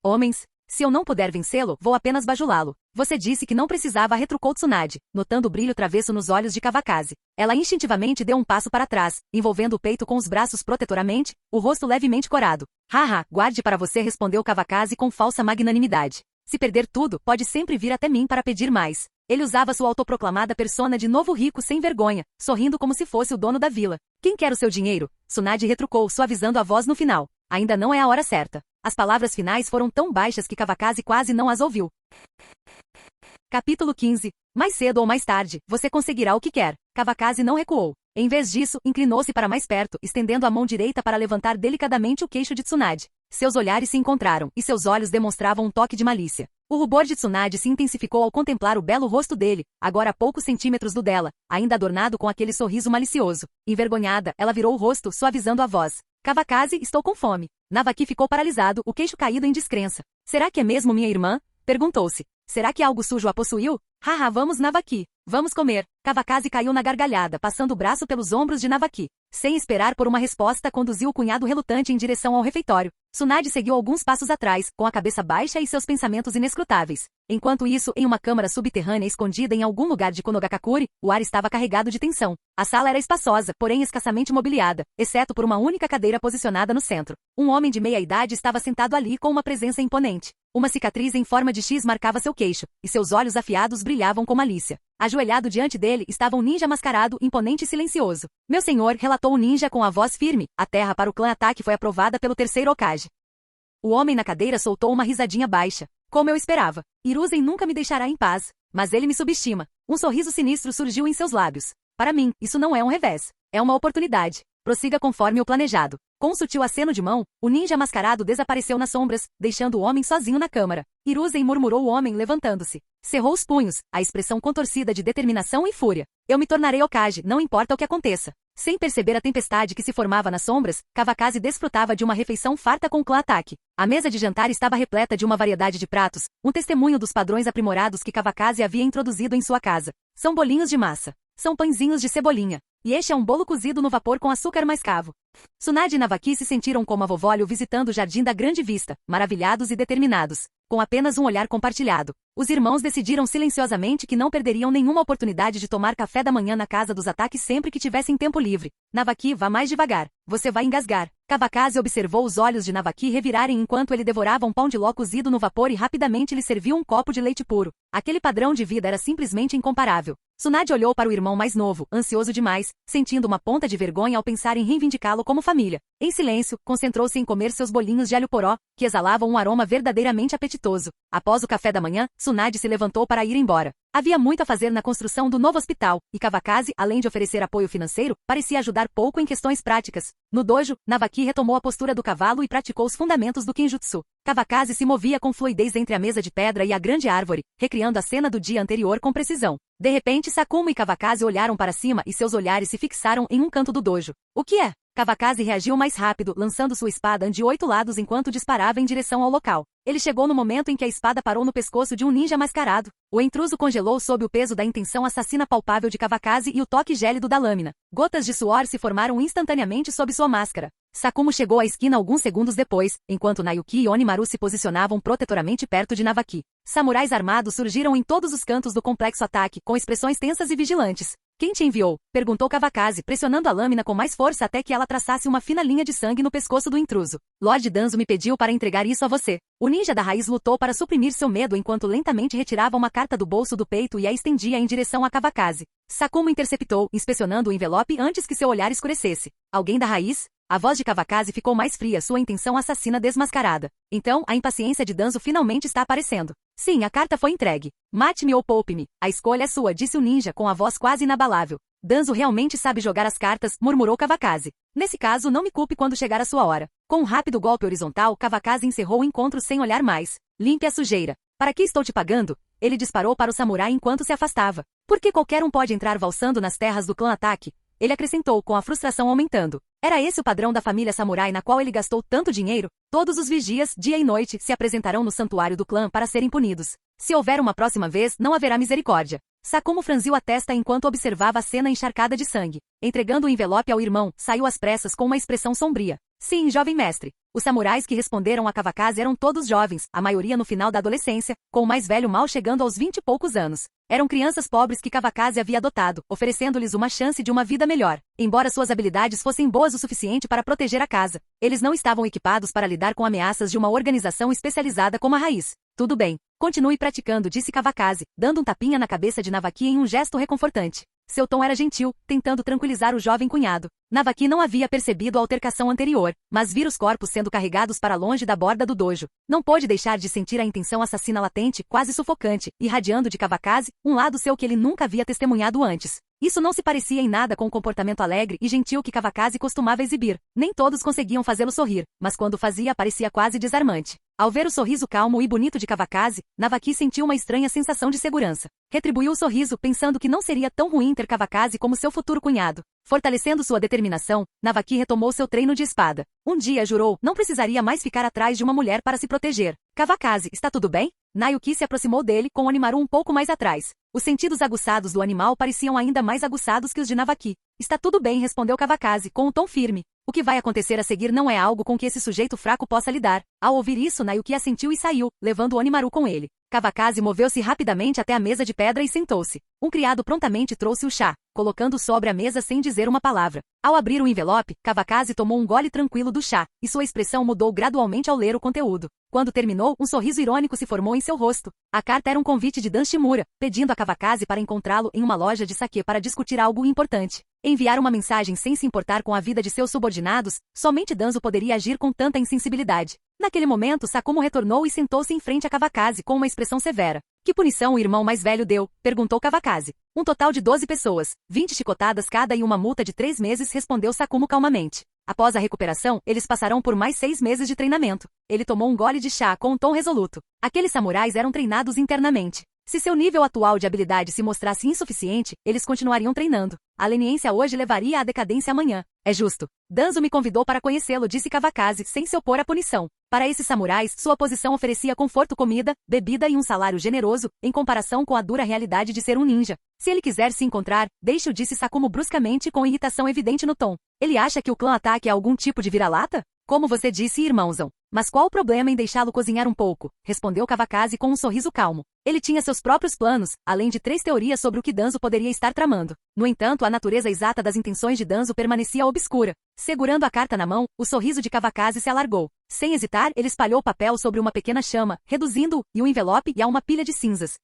Homens, se eu não puder vencê-lo, vou apenas bajulá-lo. Você disse que não precisava, retrucou Tsunade, notando o brilho travesso nos olhos de Kawakaze. Ela instintivamente deu um passo para trás, envolvendo o peito com os braços protetoramente, o rosto levemente corado. Haha, guarde para você, respondeu Kawakaze com falsa magnanimidade. Se perder tudo, pode sempre vir até mim para pedir mais. Ele usava sua autoproclamada persona de novo rico sem vergonha, sorrindo como se fosse o dono da vila. Quem quer o seu dinheiro? Tsunade retrucou, suavizando a voz no final. Ainda não é a hora certa. As palavras finais foram tão baixas que Kawakaze quase não as ouviu. Capítulo 15. Mais cedo ou mais tarde, você conseguirá o que quer. Kawakaze não recuou. Em vez disso, inclinou-se para mais perto, estendendo a mão direita para levantar delicadamente o queixo de Tsunade. Seus olhares se encontraram, e seus olhos demonstravam um toque de malícia. O rubor de Tsunade se intensificou ao contemplar o belo rosto dele, agora a poucos centímetros do dela, ainda adornado com aquele sorriso malicioso. Envergonhada, ela virou o rosto, suavizando a voz. Kawakaze, estou com fome. Navaki ficou paralisado, o queixo caído em descrença. Será que é mesmo minha irmã? Perguntou-se. Será que algo sujo a possuiu? Haha, vamos Navaki. Vamos comer. Kavakazi caiu na gargalhada, passando o braço pelos ombros de Navaki. Sem esperar por uma resposta, conduziu o cunhado relutante em direção ao refeitório. Tsunade seguiu alguns passos atrás, com a cabeça baixa e seus pensamentos inescrutáveis. Enquanto isso, em uma câmara subterrânea escondida em algum lugar de Konogakakure, o ar estava carregado de tensão. A sala era espaçosa, porém escassamente mobiliada, exceto por uma única cadeira posicionada no centro. Um homem de meia idade estava sentado ali com uma presença imponente. Uma cicatriz em forma de X marcava seu queixo, e seus olhos afiados brilhavam com malícia. Ajoelhado diante dele estava um ninja mascarado, imponente e silencioso. Meu senhor, relatou o ninja com a voz firme, a terra para o clã ataque foi aprovada pelo terceiro Hokage. O homem na cadeira soltou uma risadinha baixa. Como eu esperava. Hiruzen nunca me deixará em paz. Mas ele me subestima. Um sorriso sinistro surgiu em seus lábios. Para mim, isso não é um revés. É uma oportunidade. Prossiga conforme o planejado. Com um sutil aceno de mão, o ninja mascarado desapareceu nas sombras, deixando o homem sozinho na câmara. Hiruzen murmurou o homem levantando-se. Cerrou os punhos, a expressão contorcida de determinação e fúria. Eu me tornarei Hokage, não importa o que aconteça. Sem perceber a tempestade que se formava nas sombras, Kavakazi desfrutava de uma refeição farta com o clã ataque. A mesa de jantar estava repleta de uma variedade de pratos, um testemunho dos padrões aprimorados que Kavakazi havia introduzido em sua casa. São bolinhos de massa. São pãezinhos de cebolinha. E este é um bolo cozido no vapor com açúcar mascavo. Tsunade e Navaki se sentiram como a vovólio visitando o jardim da Grande Vista, maravilhados e determinados. Com apenas um olhar compartilhado, os irmãos decidiram silenciosamente que não perderiam nenhuma oportunidade de tomar café da manhã na casa dos ataques sempre que tivessem tempo livre. Navaki, vá mais devagar. Você vai engasgar. Kavakazi observou os olhos de Navaki revirarem enquanto ele devorava um pão de ló cozido no vapor e rapidamente lhe serviu um copo de leite puro. Aquele padrão de vida era simplesmente incomparável. Tsunade olhou para o irmão mais novo, ansioso demais, sentindo uma ponta de vergonha ao pensar em reivindicá-lo como família. Em silêncio, concentrou-se em comer seus bolinhos de alho poró, que exalavam um aroma verdadeiramente apetitoso. Após o café da manhã, Tsunade se levantou para ir embora. Havia muito a fazer na construção do novo hospital, e Kavakazi, além de oferecer apoio financeiro, parecia ajudar pouco em questões práticas. No dojo, Navaki retomou a postura do cavalo e praticou os fundamentos do Kinjutsu. Kavakazi se movia com fluidez entre a mesa de pedra e a grande árvore, recriando a cena do dia anterior com precisão. De repente, Sakumo e Kavakazi olharam para cima e seus olhares se fixaram em um canto do dojo. O que é? Kavakazi reagiu mais rápido, lançando sua espada de 8 lados enquanto disparava em direção ao local. Ele chegou no momento em que a espada parou no pescoço de um ninja mascarado. O intruso congelou sob o peso da intenção assassina palpável de Kavakazi e o toque gélido da lâmina. Gotas de suor se formaram instantaneamente sob sua máscara. Sakumo chegou à esquina alguns segundos depois, enquanto Nayuki e Onimaru se posicionavam protetoramente perto de Navaki. Samurais armados surgiram em todos os cantos do complexo ataque, com expressões tensas e vigilantes. Quem te enviou? Perguntou Kavakazi, pressionando a lâmina com mais força até que ela traçasse uma fina linha de sangue no pescoço do intruso. Lord Danzo me pediu para entregar isso a você. O ninja da raiz lutou para suprimir seu medo enquanto lentamente retirava uma carta do bolso do peito e a estendia em direção a Kavakazi. Sakumo interceptou, inspecionando o envelope antes que seu olhar escurecesse. Alguém da raiz? A voz de Kavakazi ficou mais fria, sua intenção assassina desmascarada. Então, a impaciência de Danzo finalmente está aparecendo. Sim, a carta foi entregue. Mate-me ou poupe-me. A escolha é sua, disse o ninja com a voz quase inabalável. Danzo realmente sabe jogar as cartas, murmurou Kavakazi. Nesse caso, não me culpe quando chegar a sua hora. Com um rápido golpe horizontal, Kavakazi encerrou o encontro sem olhar mais. Limpe a sujeira. Para que estou te pagando? Ele disparou para o samurai enquanto se afastava. Por que qualquer um pode entrar valsando nas terras do clã ataque? Ele acrescentou com a frustração aumentando. Era esse o padrão da família samurai na qual ele gastou tanto dinheiro? Todos os vigias, dia e noite, se apresentarão no santuário do clã para serem punidos. Se houver uma próxima vez, não haverá misericórdia. Sakumo franziu a testa enquanto observava a cena encharcada de sangue. Entregando o envelope ao irmão, saiu às pressas com uma expressão sombria. Sim, jovem mestre. Os samurais que responderam a Kavakazi eram todos jovens, a maioria no final da adolescência, com o mais velho mal chegando aos 20 e poucos anos. Eram crianças pobres que Kavakazi havia adotado, oferecendo-lhes uma chance de uma vida melhor. Embora suas habilidades fossem boas o suficiente para proteger a casa, eles não estavam equipados para lidar com ameaças de uma organização especializada como a Raiz. Tudo bem. Continue praticando, disse Kavakazi, dando um tapinha na cabeça de Navaki em um gesto reconfortante. Seu tom era gentil, tentando tranquilizar o jovem cunhado. Navaki não havia percebido a altercação anterior, mas vira os corpos sendo carregados para longe da borda do dojo. Não pôde deixar de sentir a intenção assassina latente, quase sufocante, irradiando de Kavakazi, um lado seu que ele nunca havia testemunhado antes. Isso não se parecia em nada com o comportamento alegre e gentil que Kavakazi costumava exibir. Nem todos conseguiam fazê-lo sorrir, mas quando fazia parecia quase desarmante. Ao ver o sorriso calmo e bonito de Kavakazi, Navaki sentiu uma estranha sensação de segurança. Retribuiu o sorriso, pensando que não seria tão ruim ter Kavakazi como seu futuro cunhado. Fortalecendo sua determinação, Navaki retomou seu treino de espada. Um dia jurou, não precisaria mais ficar atrás de uma mulher para se proteger. Kavakazi, está tudo bem? Nayuki se aproximou dele com o Onimaru um pouco mais atrás. Os sentidos aguçados do animal pareciam ainda mais aguçados que os de Navaki. Está tudo bem, respondeu Kavakazi, com um tom firme. O que vai acontecer a seguir não é algo com que esse sujeito fraco possa lidar. Ao ouvir isso, Nayuki assentiu e saiu, levando o Onimaru com ele. Kavakazi moveu-se rapidamente até a mesa de pedra e sentou-se. Um criado prontamente trouxe o chá, colocando-o sobre a mesa sem dizer uma palavra. Ao abrir o envelope, Kavakazi tomou um gole tranquilo do chá, e sua expressão mudou gradualmente ao ler o conteúdo. Quando terminou, um sorriso irônico se formou em seu rosto. A carta era um convite de Dan Shimura, pedindo a Kavakazi para encontrá-lo em uma loja de saquê para discutir algo importante. Enviar uma mensagem sem se importar com a vida de seus subordinados, somente Danzo poderia agir com tanta insensibilidade. Naquele momento, Sakumo retornou e sentou-se em frente a Kavakazi com uma expressão severa. Que punição o irmão mais velho deu? Perguntou Kavakazi. Um total de 12 pessoas, 20 chicotadas cada e uma multa de 3 meses, respondeu Sakumo calmamente. Após a recuperação, eles passarão por mais 6 meses de treinamento. Ele tomou um gole de chá com um tom resoluto. Aqueles samurais eram treinados internamente. Se seu nível atual de habilidade se mostrasse insuficiente, eles continuariam treinando. A leniência hoje levaria à decadência amanhã. É justo. Danzo me convidou para conhecê-lo, disse Kavakazi, sem se opor à punição. Para esses samurais, sua posição oferecia conforto, comida, bebida e um salário generoso, em comparação com a dura realidade de ser um ninja. Se ele quiser se encontrar, deixe-o, disse Sakumo bruscamente com irritação evidente no tom. Ele acha que o clã ataque é algum tipo de vira-lata? Como você disse, irmãozão. Mas qual o problema em deixá-lo cozinhar um pouco? Respondeu Kavakazi com um sorriso calmo. Ele tinha seus próprios planos, além de 3 teorias sobre o que Danzo poderia estar tramando. No entanto, a natureza exata das intenções de Danzo permanecia obscura. Segurando a carta na mão, o sorriso de Kavakazi se alargou. Sem hesitar, ele espalhou o papel sobre uma pequena chama, reduzindo-o e o envelope e a uma pilha de cinzas.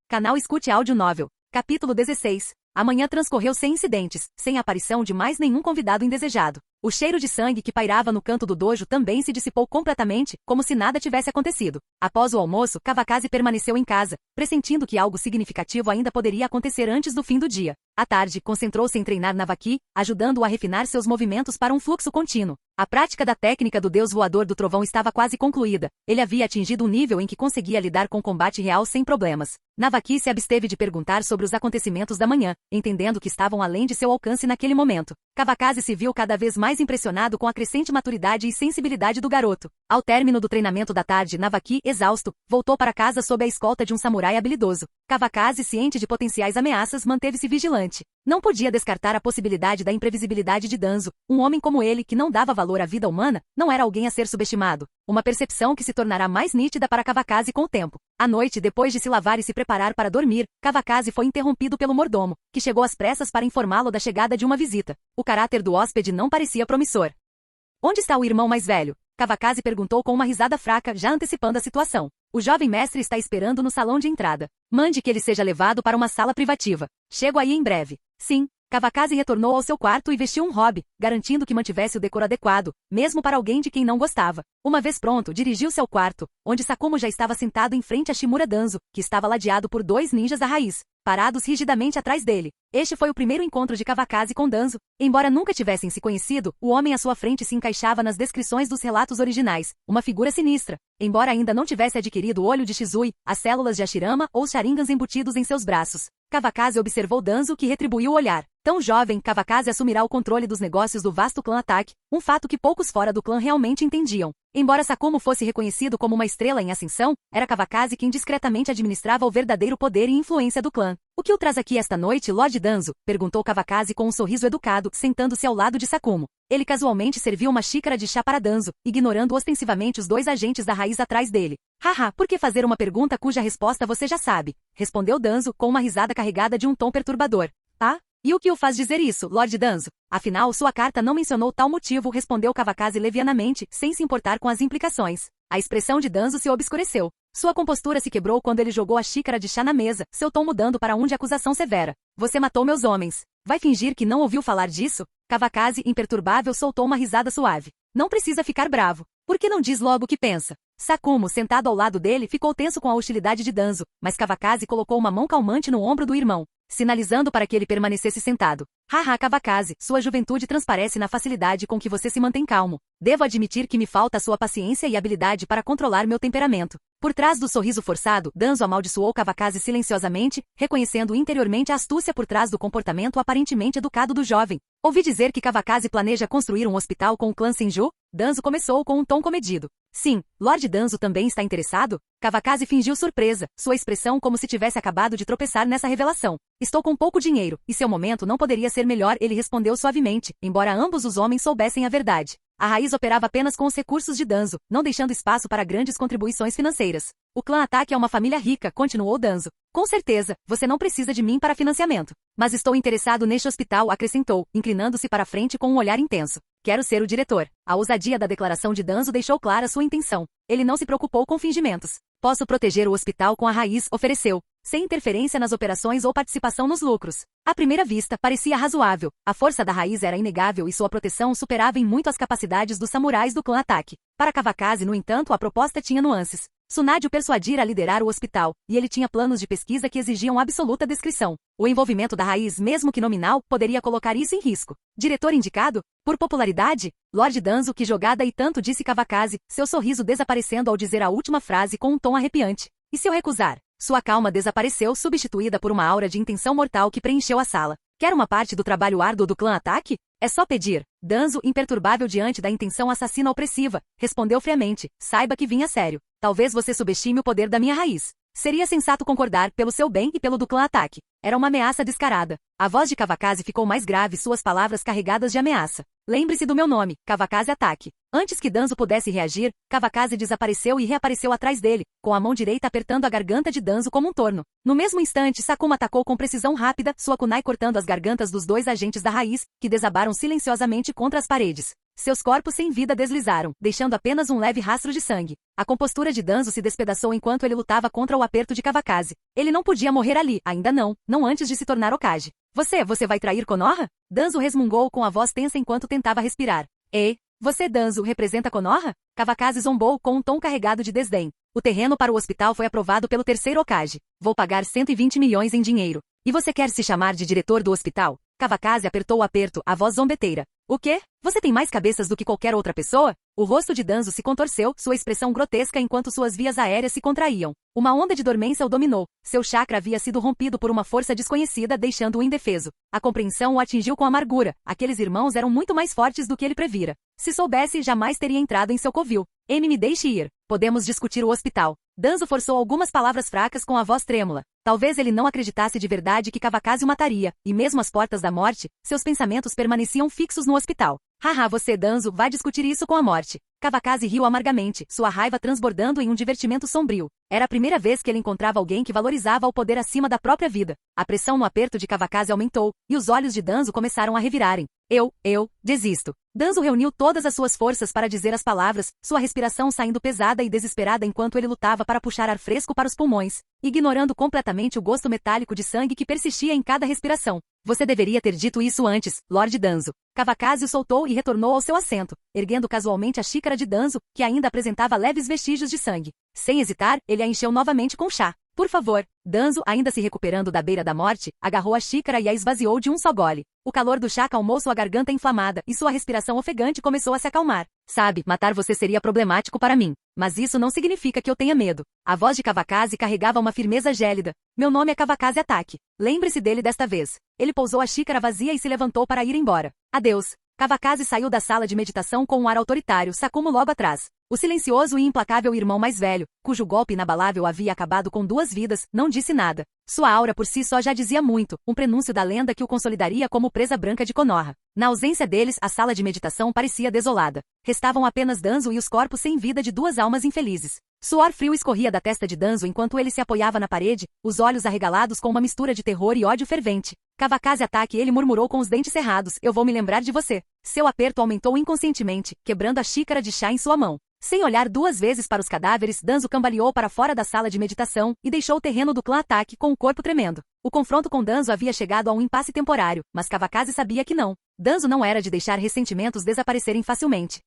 Canal Escute Áudio Novel. Capítulo 16. A manhã transcorreu sem incidentes, sem a aparição de mais nenhum convidado indesejado. O cheiro de sangue que pairava no canto do dojo também se dissipou completamente, como se nada tivesse acontecido. Após o almoço, Kavakazi permaneceu em casa, pressentindo que algo significativo ainda poderia acontecer antes do fim do dia. À tarde, concentrou-se em treinar Navaki, ajudando-o a refinar seus movimentos para um fluxo contínuo. A prática da técnica do deus voador do trovão estava quase concluída. Ele havia atingido um nível em que conseguia lidar com o combate real sem problemas. Navaki se absteve de perguntar sobre os acontecimentos da manhã, entendendo que estavam além de seu alcance naquele momento. Kavakazi se viu cada vez mais impressionado com a crescente maturidade e sensibilidade do garoto. Ao término do treinamento da tarde, Navaki, exausto, voltou para casa sob a escolta de um samurai habilidoso. Kavakazi, ciente de potenciais ameaças, manteve-se vigilante. Não podia descartar a possibilidade da imprevisibilidade de Danzo. Um homem como ele, que não dava valor à vida humana, não era alguém a ser subestimado. Uma percepção que se tornará mais nítida para Kavakazi com o tempo. À noite, depois de se lavar e se preparar para dormir, Kavakazi foi interrompido pelo mordomo, que chegou às pressas para informá-lo da chegada de uma visita. O caráter do hóspede não parecia promissor. Onde está o irmão mais velho? Kavakazi perguntou com uma risada fraca, já antecipando a situação. O jovem mestre está esperando no salão de entrada. Mande que ele seja levado para uma sala privativa. Chego aí em breve. Sim. Kavakazi retornou ao seu quarto e vestiu um robe, garantindo que mantivesse o decoro adequado, mesmo para alguém de quem não gostava. Uma vez pronto, dirigiu-se ao quarto, onde Sakumo já estava sentado em frente a Shimura Danzo, que estava ladeado por 2 ninjas à raiz, parados rigidamente atrás dele. Este foi o primeiro encontro de Kavakazi com Danzo. Embora nunca tivessem se conhecido, o homem à sua frente se encaixava nas descrições dos relatos originais, uma figura sinistra. Embora ainda não tivesse adquirido o olho de Shizui, as células de Ashirama ou Sharingans embutidos em seus braços. Kavakazi observou Danzo, que retribuiu o olhar. Tão jovem, Kavakazi assumirá o controle dos negócios do vasto clã Attack, um fato que poucos fora do clã realmente entendiam. Embora Sakumo fosse reconhecido como uma estrela em ascensão, era Kavakazi quem discretamente administrava o verdadeiro poder e influência do clã. O que o traz aqui esta noite, Lord Danzo? Perguntou Kavakazi com um sorriso educado, sentando-se ao lado de Sakumo. Ele casualmente serviu uma xícara de chá para Danzo, ignorando ostensivamente os 2 agentes da raiz atrás dele. Haha, por que fazer uma pergunta cuja resposta você já sabe? Respondeu Danzo com uma risada carregada de um tom perturbador. Ah? E o que o faz dizer isso, Lord Danzo? Afinal, sua carta não mencionou tal motivo, respondeu Kavakazi levianamente, sem se importar com as implicações. A expressão de Danzo se obscureceu. Sua compostura se quebrou quando ele jogou a xícara de chá na mesa, seu tom mudando para um de acusação severa. Você matou meus homens. Vai fingir que não ouviu falar disso? Kavakazi, imperturbável, soltou uma risada suave. Não precisa ficar bravo. Por que não diz logo o que pensa? Sakumo, sentado ao lado dele, ficou tenso com a hostilidade de Danzo, mas Kavakazi colocou uma mão calmante no ombro do irmão. sinalizando para que ele permanecesse sentado. Haha, Kawakaze, sua juventude transparece na facilidade com que você se mantém calmo. Devo admitir que me falta sua paciência e habilidade para controlar meu temperamento. Por trás do sorriso forçado, Danzo amaldiçoou Kawakaze silenciosamente, reconhecendo interiormente a astúcia por trás do comportamento aparentemente educado do jovem. Ouvi dizer que Kawakaze planeja construir um hospital com o clã Senju? Danzo começou com um tom comedido. Sim, Lord Danzo também está interessado? Kawakaze fingiu surpresa, sua expressão como se tivesse acabado de tropeçar nessa revelação. Estou com pouco dinheiro, e seu momento não poderia ser melhor, ele respondeu suavemente, embora ambos os homens soubessem a verdade. A raiz operava apenas com os recursos de Danzo, não deixando espaço para grandes contribuições financeiras. O clã Ataque é uma família rica, continuou Danzo. Com certeza, você não precisa de mim para financiamento. Mas estou interessado neste hospital, acrescentou, inclinando-se para frente com um olhar intenso. Quero ser o diretor. A ousadia da declaração de Danzo deixou clara sua intenção. Ele não se preocupou com fingimentos. Posso proteger o hospital com a raiz, ofereceu, sem interferência nas operações ou participação nos lucros. À primeira vista, parecia razoável. A força da raiz era inegável e sua proteção superava em muito as capacidades dos samurais do clã Ataque. Para Kawakaze, no entanto, a proposta tinha nuances. Tsunade o persuadira a liderar o hospital, e ele tinha planos de pesquisa que exigiam absoluta descrição. O envolvimento da raiz, mesmo que nominal, poderia colocar isso em risco. Diretor indicado? Por popularidade? Lord Danzo, que jogada, e tanto disse Kawakaze, seu sorriso desaparecendo ao dizer a última frase com um tom arrepiante. E se eu recusar? Sua calma desapareceu, substituída por uma aura de intenção mortal que preencheu a sala. Quer uma parte do trabalho árduo do clã Ataque? É só pedir. Danzo, imperturbável diante da intenção assassina opressiva, respondeu friamente. Saiba que vim a sério. Talvez você subestime o poder da minha raiz. Seria sensato concordar, pelo seu bem e pelo do clã Ataque. Era uma ameaça descarada. A voz de Kawakaze ficou mais grave, suas palavras carregadas de ameaça. Lembre-se do meu nome, Kawakaze Ataque. Antes que Danzo pudesse reagir, Kawakaze desapareceu e reapareceu atrás dele, com a mão direita apertando a garganta de Danzo como um torno. No mesmo instante, Sakuma atacou com precisão rápida, sua kunai cortando as gargantas dos dois agentes da raiz, que desabaram silenciosamente contra as paredes. Seus corpos sem vida deslizaram, deixando apenas um leve rastro de sangue. A compostura de Danzo se despedaçou enquanto ele lutava contra o aperto de Kawakaze. Ele não podia morrer ali, ainda não antes de se tornar Hokage. Você vai trair Konoha? Danzo resmungou com a voz tensa enquanto tentava respirar. Você, Danzo, representa Konoha? Kawakaze zombou com um tom carregado de desdém. O terreno para o hospital foi aprovado pelo terceiro Hokage. Vou pagar 120 milhões em dinheiro. E você quer se chamar de diretor do hospital? Kawakaze apertou o aperto, a voz zombeteira. O quê? Você tem mais cabeças do que qualquer outra pessoa? O rosto de Danzo se contorceu, sua expressão grotesca enquanto suas vias aéreas se contraíam. Uma onda de dormência o dominou. Seu chakra havia sido rompido por uma força desconhecida, deixando-o indefeso. A compreensão o atingiu com amargura. Aqueles irmãos eram muito mais fortes do que ele previra. Se soubesse, jamais teria entrado em seu covil. Me deixe ir. Podemos discutir o hospital. Danzo forçou algumas palavras fracas com a voz trêmula. Talvez ele não acreditasse de verdade que Kawakaze o mataria, e mesmo às portas da morte, seus pensamentos permaneciam fixos no hospital. Haha, você, Danzo, vai discutir isso com a morte. Kawakaze riu amargamente, sua raiva transbordando em um divertimento sombrio. Era a primeira vez que ele encontrava alguém que valorizava o poder acima da própria vida. A pressão no aperto de Kawakaze aumentou, e os olhos de Danzo começaram a revirarem. Eu desisto. Danzo reuniu todas as suas forças para dizer as palavras, sua respiração saindo pesada e desesperada enquanto ele lutava para puxar ar fresco para os pulmões, ignorando completamente o gosto metálico de sangue que persistia em cada respiração. Você deveria ter dito isso antes, Lord Danzo. Kawakaze o soltou e retornou ao seu assento, erguendo casualmente a xícara de Danzo, que ainda apresentava leves vestígios de sangue. Sem hesitar, ele a encheu novamente com chá. Por favor. Danzo, ainda se recuperando da beira da morte, agarrou a xícara e a esvaziou de um só gole. O calor do chá acalmou sua garganta inflamada e sua respiração ofegante começou a se acalmar. Sabe, matar você seria problemático para mim. Mas isso não significa que eu tenha medo. A voz de Kawakaze carregava uma firmeza gélida. Meu nome é Kawakaze Ataque. Lembre-se dele desta vez. Ele pousou a xícara vazia e se levantou para ir embora. Adeus. Kawakaze saiu da sala de meditação com um ar autoritário, Sakuma logo atrás. O silencioso e implacável irmão mais velho, cujo golpe inabalável havia acabado com 2 vidas, não disse nada. Sua aura por si só já dizia muito, um prenúncio da lenda que o consolidaria como presa branca de Konoha. Na ausência deles, a sala de meditação parecia desolada. Restavam apenas Danzo e os corpos sem vida de 2 almas infelizes. Suor frio escorria da testa de Danzo enquanto ele se apoiava na parede, os olhos arregalados com uma mistura de terror e ódio fervente. Kawakaze Ataque, ele murmurou com os dentes cerrados, eu vou me lembrar de você. Seu aperto aumentou inconscientemente, quebrando a xícara de chá em sua mão. Sem olhar 2 vezes para os cadáveres, Danzo cambaleou para fora da sala de meditação e deixou o terreno do clã Ataque com o corpo tremendo. O confronto com Danzo havia chegado a um impasse temporário, mas Kawakaze sabia que não. Danzo não era de deixar ressentimentos desaparecerem facilmente.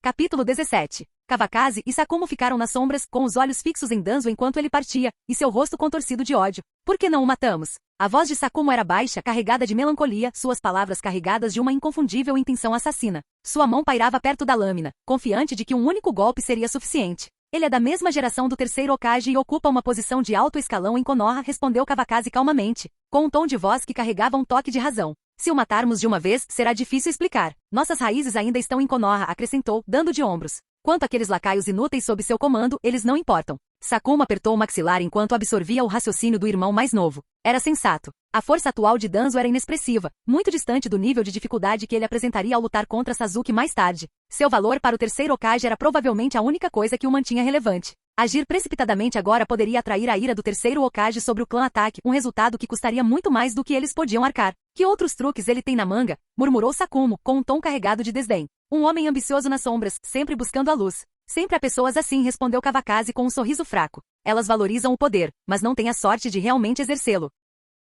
Capítulo 17. Kawakaze e Sakumo ficaram nas sombras, com os olhos fixos em Danzo enquanto ele partia, e seu rosto contorcido de ódio. Por que não o matamos? A voz de Sakumo era baixa, carregada de melancolia, suas palavras carregadas de uma inconfundível intenção assassina. Sua mão pairava perto da lâmina, confiante de que um único golpe seria suficiente. Ele é da mesma geração do terceiro Hokage e ocupa uma posição de alto escalão em Konoha, respondeu Kawakaze calmamente, com um tom de voz que carregava um toque de razão. Se o matarmos de uma vez, será difícil explicar. Nossas raízes ainda estão em Konoha, acrescentou, dando de ombros. Quanto àqueles lacaios inúteis sob seu comando, eles não importam. Sakumo apertou o maxilar enquanto absorvia o raciocínio do irmão mais novo. Era sensato. A força atual de Danzo era inexpressiva, muito distante do nível de dificuldade que ele apresentaria ao lutar contra Sasuke mais tarde. Seu valor para o terceiro Hokage era provavelmente a única coisa que o mantinha relevante. Agir precipitadamente agora poderia atrair a ira do terceiro Hokage sobre o clã Ataque, um resultado que custaria muito mais do que eles podiam arcar. Que outros truques ele tem na manga? Murmurou Sakumo, com um tom carregado de desdém. Um homem ambicioso nas sombras, sempre buscando a luz. Sempre há pessoas assim, respondeu Kawakaze com um sorriso fraco. Elas valorizam o poder, mas não têm a sorte de realmente exercê-lo.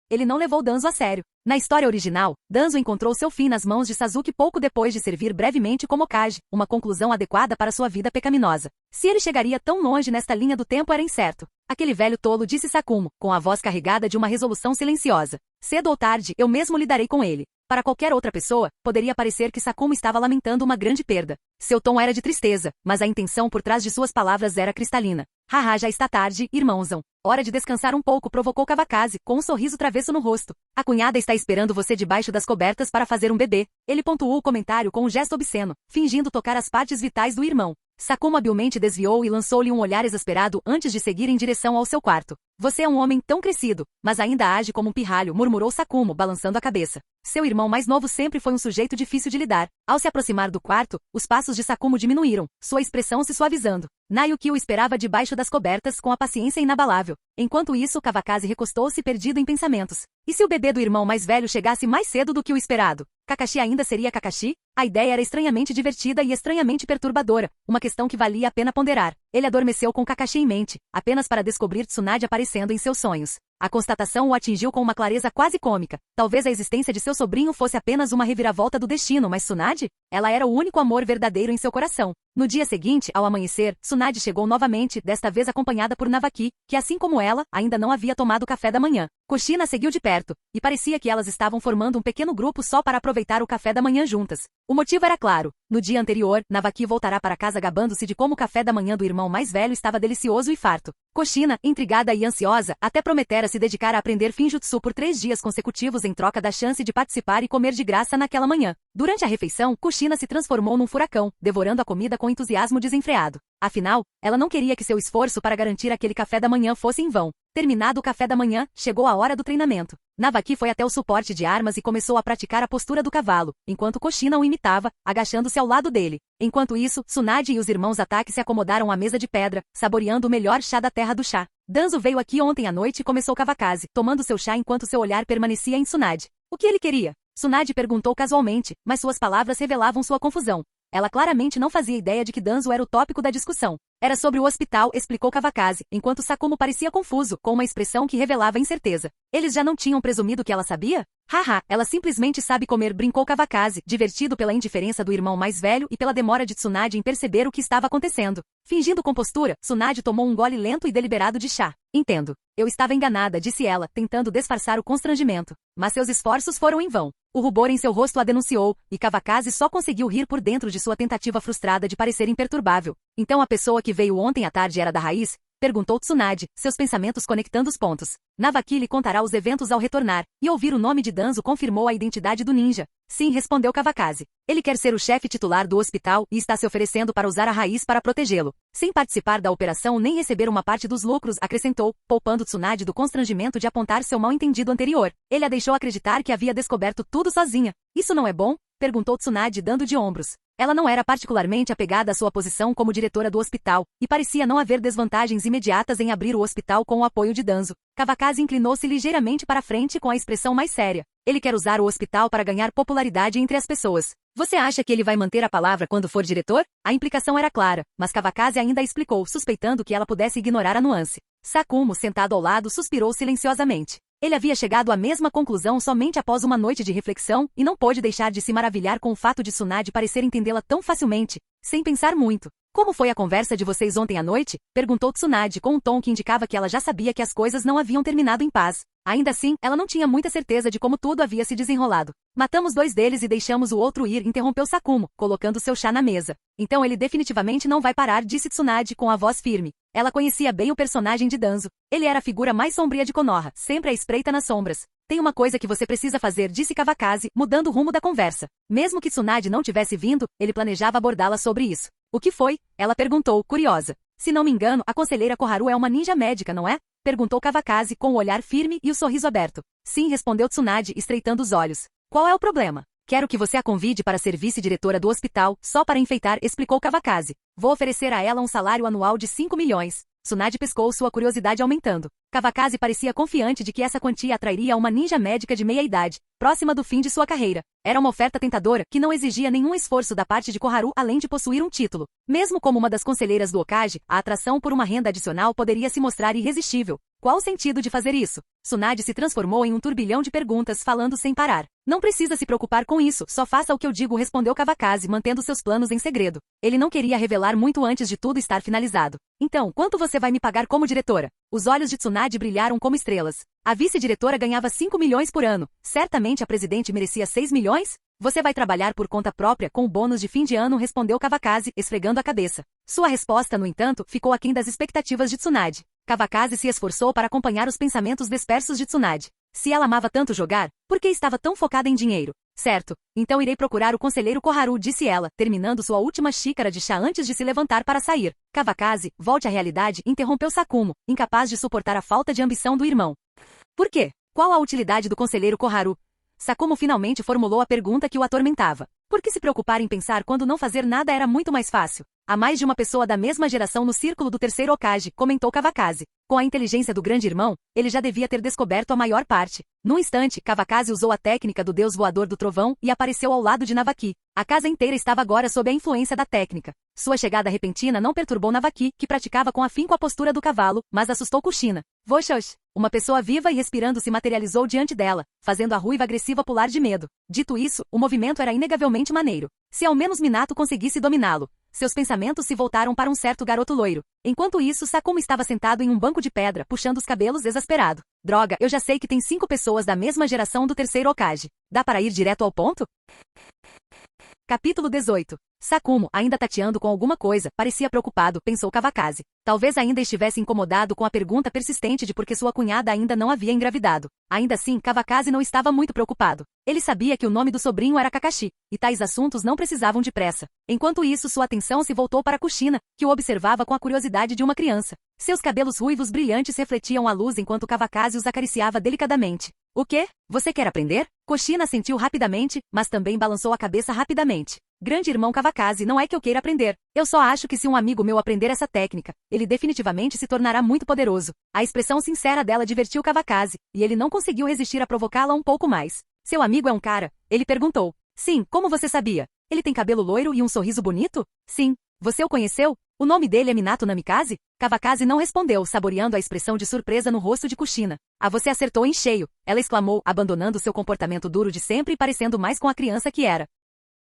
Ele não levou Danzo a sério. Na história original, Danzo encontrou seu fim nas mãos de Sasuke pouco depois de servir brevemente como Hokage, uma conclusão adequada para sua vida pecaminosa. Se ele chegaria tão longe nesta linha do tempo era incerto. Aquele velho tolo, disse Sakumo, com a voz carregada de uma resolução silenciosa. Cedo ou tarde, eu mesmo lidarei com ele. Para qualquer outra pessoa, poderia parecer que Sakumo estava lamentando uma grande perda. Seu tom era de tristeza, mas a intenção por trás de suas palavras era cristalina. Haha, já está tarde, irmãozão. Hora de descansar um pouco, provocou Kawakaze, com um sorriso travesso no rosto. A cunhada está esperando você debaixo das cobertas para fazer um bebê. Ele pontuou o comentário com um gesto obsceno, fingindo tocar as partes vitais do irmão. Sakumo habilmente desviou e lançou-lhe um olhar exasperado antes de seguir em direção ao seu quarto. Você é um homem tão crescido, mas ainda age como um pirralho, murmurou Sakumo, balançando a cabeça. Seu irmão mais novo sempre foi um sujeito difícil de lidar. Ao se aproximar do quarto, os passos de Sakumo diminuíram, sua expressão se suavizando. Nayuki o esperava debaixo das cobertas com a paciência inabalável. Enquanto isso, Kawakaze recostou-se perdido em pensamentos. E se o bebê do irmão mais velho chegasse mais cedo do que o esperado? Kakashi ainda seria Kakashi? A ideia era estranhamente divertida e estranhamente perturbadora, uma questão que valia a pena ponderar. Ele adormeceu com Kakashi em mente, apenas para descobrir Tsunade aparecendo em seus sonhos. A constatação o atingiu com uma clareza quase cômica. Talvez a existência de seu sobrinho fosse apenas uma reviravolta do destino, mas Tsunade? Ela era o único amor verdadeiro em seu coração. No dia seguinte, ao amanhecer, Tsunade chegou novamente, desta vez acompanhada por Navaki, que assim como ela, ainda não havia tomado café da manhã. Kushina seguiu de perto, e parecia que elas estavam formando um pequeno grupo só para aproveitar o café da manhã juntas. O motivo era claro. No dia anterior, Navaki voltará para casa gabando-se de como o café da manhã do irmão mais velho estava delicioso e farto. Kushina, intrigada e ansiosa, até prometera se dedicar a aprender Finjutsu por 3 dias consecutivos em troca da chance de participar e comer de graça naquela manhã. Durante a refeição, Kushina se transformou num furacão, devorando a comida com entusiasmo desenfreado. Afinal, ela não queria que seu esforço para garantir aquele café da manhã fosse em vão. Terminado o café da manhã, chegou a hora do treinamento. Navaki foi até o suporte de armas e começou a praticar a postura do cavalo, enquanto Kushina o imitava, agachando-se ao lado dele. Enquanto isso, Tsunade e os irmãos Ataque se acomodaram à mesa de pedra, saboreando o melhor chá da terra do chá. Danzo veio aqui ontem à noite e começou Kawakaze, tomando seu chá enquanto seu olhar permanecia em Tsunade. O que ele queria? Tsunade perguntou casualmente, mas suas palavras revelavam sua confusão. Ela claramente não fazia ideia de que Danzo era o tópico da discussão. Era sobre o hospital, explicou Kawakaze, enquanto Sakumo parecia confuso, com uma expressão que revelava incerteza. Eles já não tinham presumido que ela sabia? Haha, ela simplesmente sabe comer, brincou Kawakaze, divertido pela indiferença do irmão mais velho e pela demora de Tsunade em perceber o que estava acontecendo. Fingindo compostura, Tsunade tomou um gole lento e deliberado de chá. Entendo. Eu estava enganada, disse ela, tentando disfarçar o constrangimento. Mas seus esforços foram em vão. O rubor em seu rosto a denunciou, e Kawakaze só conseguiu rir por dentro de sua tentativa frustrada de parecer imperturbável. Então a pessoa que veio ontem à tarde era da raiz? Perguntou Tsunade, seus pensamentos conectando os pontos. Navaki lhe contará os eventos ao retornar, e ouvir o nome de Danzo confirmou a identidade do ninja. Sim, respondeu Kawakaze. Ele quer ser o chefe titular do hospital e está se oferecendo para usar a raiz para protegê-lo. Sem participar da operação nem receber uma parte dos lucros, acrescentou, poupando Tsunade do constrangimento de apontar seu mal-entendido anterior. Ele a deixou acreditar que havia descoberto tudo sozinha. Isso não é bom? Perguntou Tsunade dando de ombros. Ela não era particularmente apegada à sua posição como diretora do hospital, e parecia não haver desvantagens imediatas em abrir o hospital com o apoio de Danzo. Kawakaze inclinou-se ligeiramente para frente com a expressão mais séria. Ele quer usar o hospital para ganhar popularidade entre as pessoas. Você acha que ele vai manter a palavra quando for diretor? A implicação era clara, mas Kawakaze ainda explicou, suspeitando que ela pudesse ignorar a nuance. Sakumo, sentado ao lado, suspirou silenciosamente. Ele havia chegado à mesma conclusão somente após uma noite de reflexão, e não pôde deixar de se maravilhar com o fato de Tsunade parecer entendê-la tão facilmente. sem pensar muito. Como foi a conversa de vocês ontem à noite? Perguntou Tsunade com um tom que indicava que ela já sabia que as coisas não haviam terminado em paz. Ainda assim, ela não tinha muita certeza de como tudo havia se desenrolado. Matamos 2 deles e deixamos o outro ir, interrompeu Sakumo, colocando seu chá na mesa. Então ele definitivamente não vai parar, disse Tsunade com a voz firme. Ela conhecia bem o personagem de Danzo. Ele era a figura mais sombria de Konoha, sempre à espreita nas sombras. Tem uma coisa que você precisa fazer, disse Kawakaze, mudando o rumo da conversa. Mesmo que Tsunade não tivesse vindo, ele planejava abordá-la sobre isso. O que foi? Ela perguntou, curiosa. Se não me engano, a conselheira Koharu é uma ninja médica, não é? Perguntou Kawakaze com o olhar firme e o sorriso aberto. Sim, respondeu Tsunade, estreitando os olhos. Qual é o problema? Quero que você a convide para ser vice-diretora do hospital, só para enfeitar, explicou Kawakaze. Vou oferecer a ela um salário anual de 5 milhões. Tsunade pescou, sua curiosidade aumentando. Kawakaze parecia confiante de que essa quantia atrairia uma ninja médica de meia-idade, próxima do fim de sua carreira. Era uma oferta tentadora, que não exigia nenhum esforço da parte de Koharu além de possuir um título. Mesmo como uma das conselheiras do Hokage, a atração por uma renda adicional poderia se mostrar irresistível. Qual o sentido de fazer isso? Tsunade se transformou em um turbilhão de perguntas, falando sem parar. Não precisa se preocupar com isso, só faça o que eu digo, respondeu Kawakaze, mantendo seus planos em segredo. Ele não queria revelar muito antes de tudo estar finalizado. Então, quanto você vai me pagar como diretora? Os olhos de Tsunade brilharam como estrelas. A vice-diretora ganhava 5 milhões por ano. Certamente a presidente merecia 6 milhões? Você vai trabalhar por conta própria com o bônus de fim de ano, respondeu Kawakaze, esfregando a cabeça. Sua resposta, no entanto, ficou aquém das expectativas de Tsunade. Kawakaze se esforçou para acompanhar os pensamentos dispersos de Tsunade. Se ela amava tanto jogar, por que estava tão focada em dinheiro? Certo, então irei procurar o conselheiro Koharu, disse ela, terminando sua última xícara de chá antes de se levantar para sair. Kawakaze, volte à realidade, interrompeu Sakumo, incapaz de suportar a falta de ambição do irmão. Por quê? Qual a utilidade do conselheiro Koharu? Sakumo finalmente formulou a pergunta que o atormentava. Por que se preocupar em pensar quando não fazer nada era muito mais fácil? Há mais de uma pessoa da mesma geração no círculo do terceiro Hokage, comentou Kawakaze. Com a inteligência do grande irmão, ele já devia ter descoberto a maior parte. Num instante, Kawakaze usou a técnica do deus voador do trovão e apareceu ao lado de Navaki. A casa inteira estava agora sob a influência da técnica. Sua chegada repentina não perturbou Navaki, que praticava com afinco a postura do cavalo, mas assustou Kushina. Voxox! Uma pessoa viva e respirando se materializou diante dela, fazendo a ruiva agressiva pular de medo. Dito isso, o movimento era inegavelmente maneiro. Se ao menos Minato conseguisse dominá-lo. Seus pensamentos se voltaram para um certo garoto loiro. Enquanto isso, Sakumo estava sentado em um banco de pedra, puxando os cabelos exasperado. Droga, eu já sei que tem 5 pessoas da mesma geração do terceiro Hokage. Dá para ir direto ao ponto? Capítulo 18. Sakumo, ainda tateando com alguma coisa, parecia preocupado, pensou Kawakaze. Talvez ainda estivesse incomodado com a pergunta persistente de por que sua cunhada ainda não havia engravidado. Ainda assim, Kawakaze não estava muito preocupado. Ele sabia que o nome do sobrinho era Kakashi, e tais assuntos não precisavam de pressa. Enquanto isso, sua atenção se voltou para Kushina, que o observava com a curiosidade de uma criança. Seus cabelos ruivos brilhantes refletiam a luz enquanto Kawakaze os acariciava delicadamente. O quê? Você quer aprender? Kushina sentiu rapidamente, mas também balançou a cabeça rapidamente. Grande irmão Kawakaze, não é que eu queira aprender. Eu só acho que se um amigo meu aprender essa técnica, ele definitivamente se tornará muito poderoso. A expressão sincera dela divertiu Kawakaze, e ele não conseguiu resistir a provocá-la um pouco mais. Seu amigo é um cara? Ele perguntou. Sim, como você sabia? Ele tem cabelo loiro e um sorriso bonito? Sim. Você o conheceu? O nome dele é Minato Namikaze? Kawakaze não respondeu, saboreando a expressão de surpresa no rosto de Kushina. Ah, você acertou em cheio, ela exclamou, abandonando seu comportamento duro de sempre e parecendo mais com a criança que era.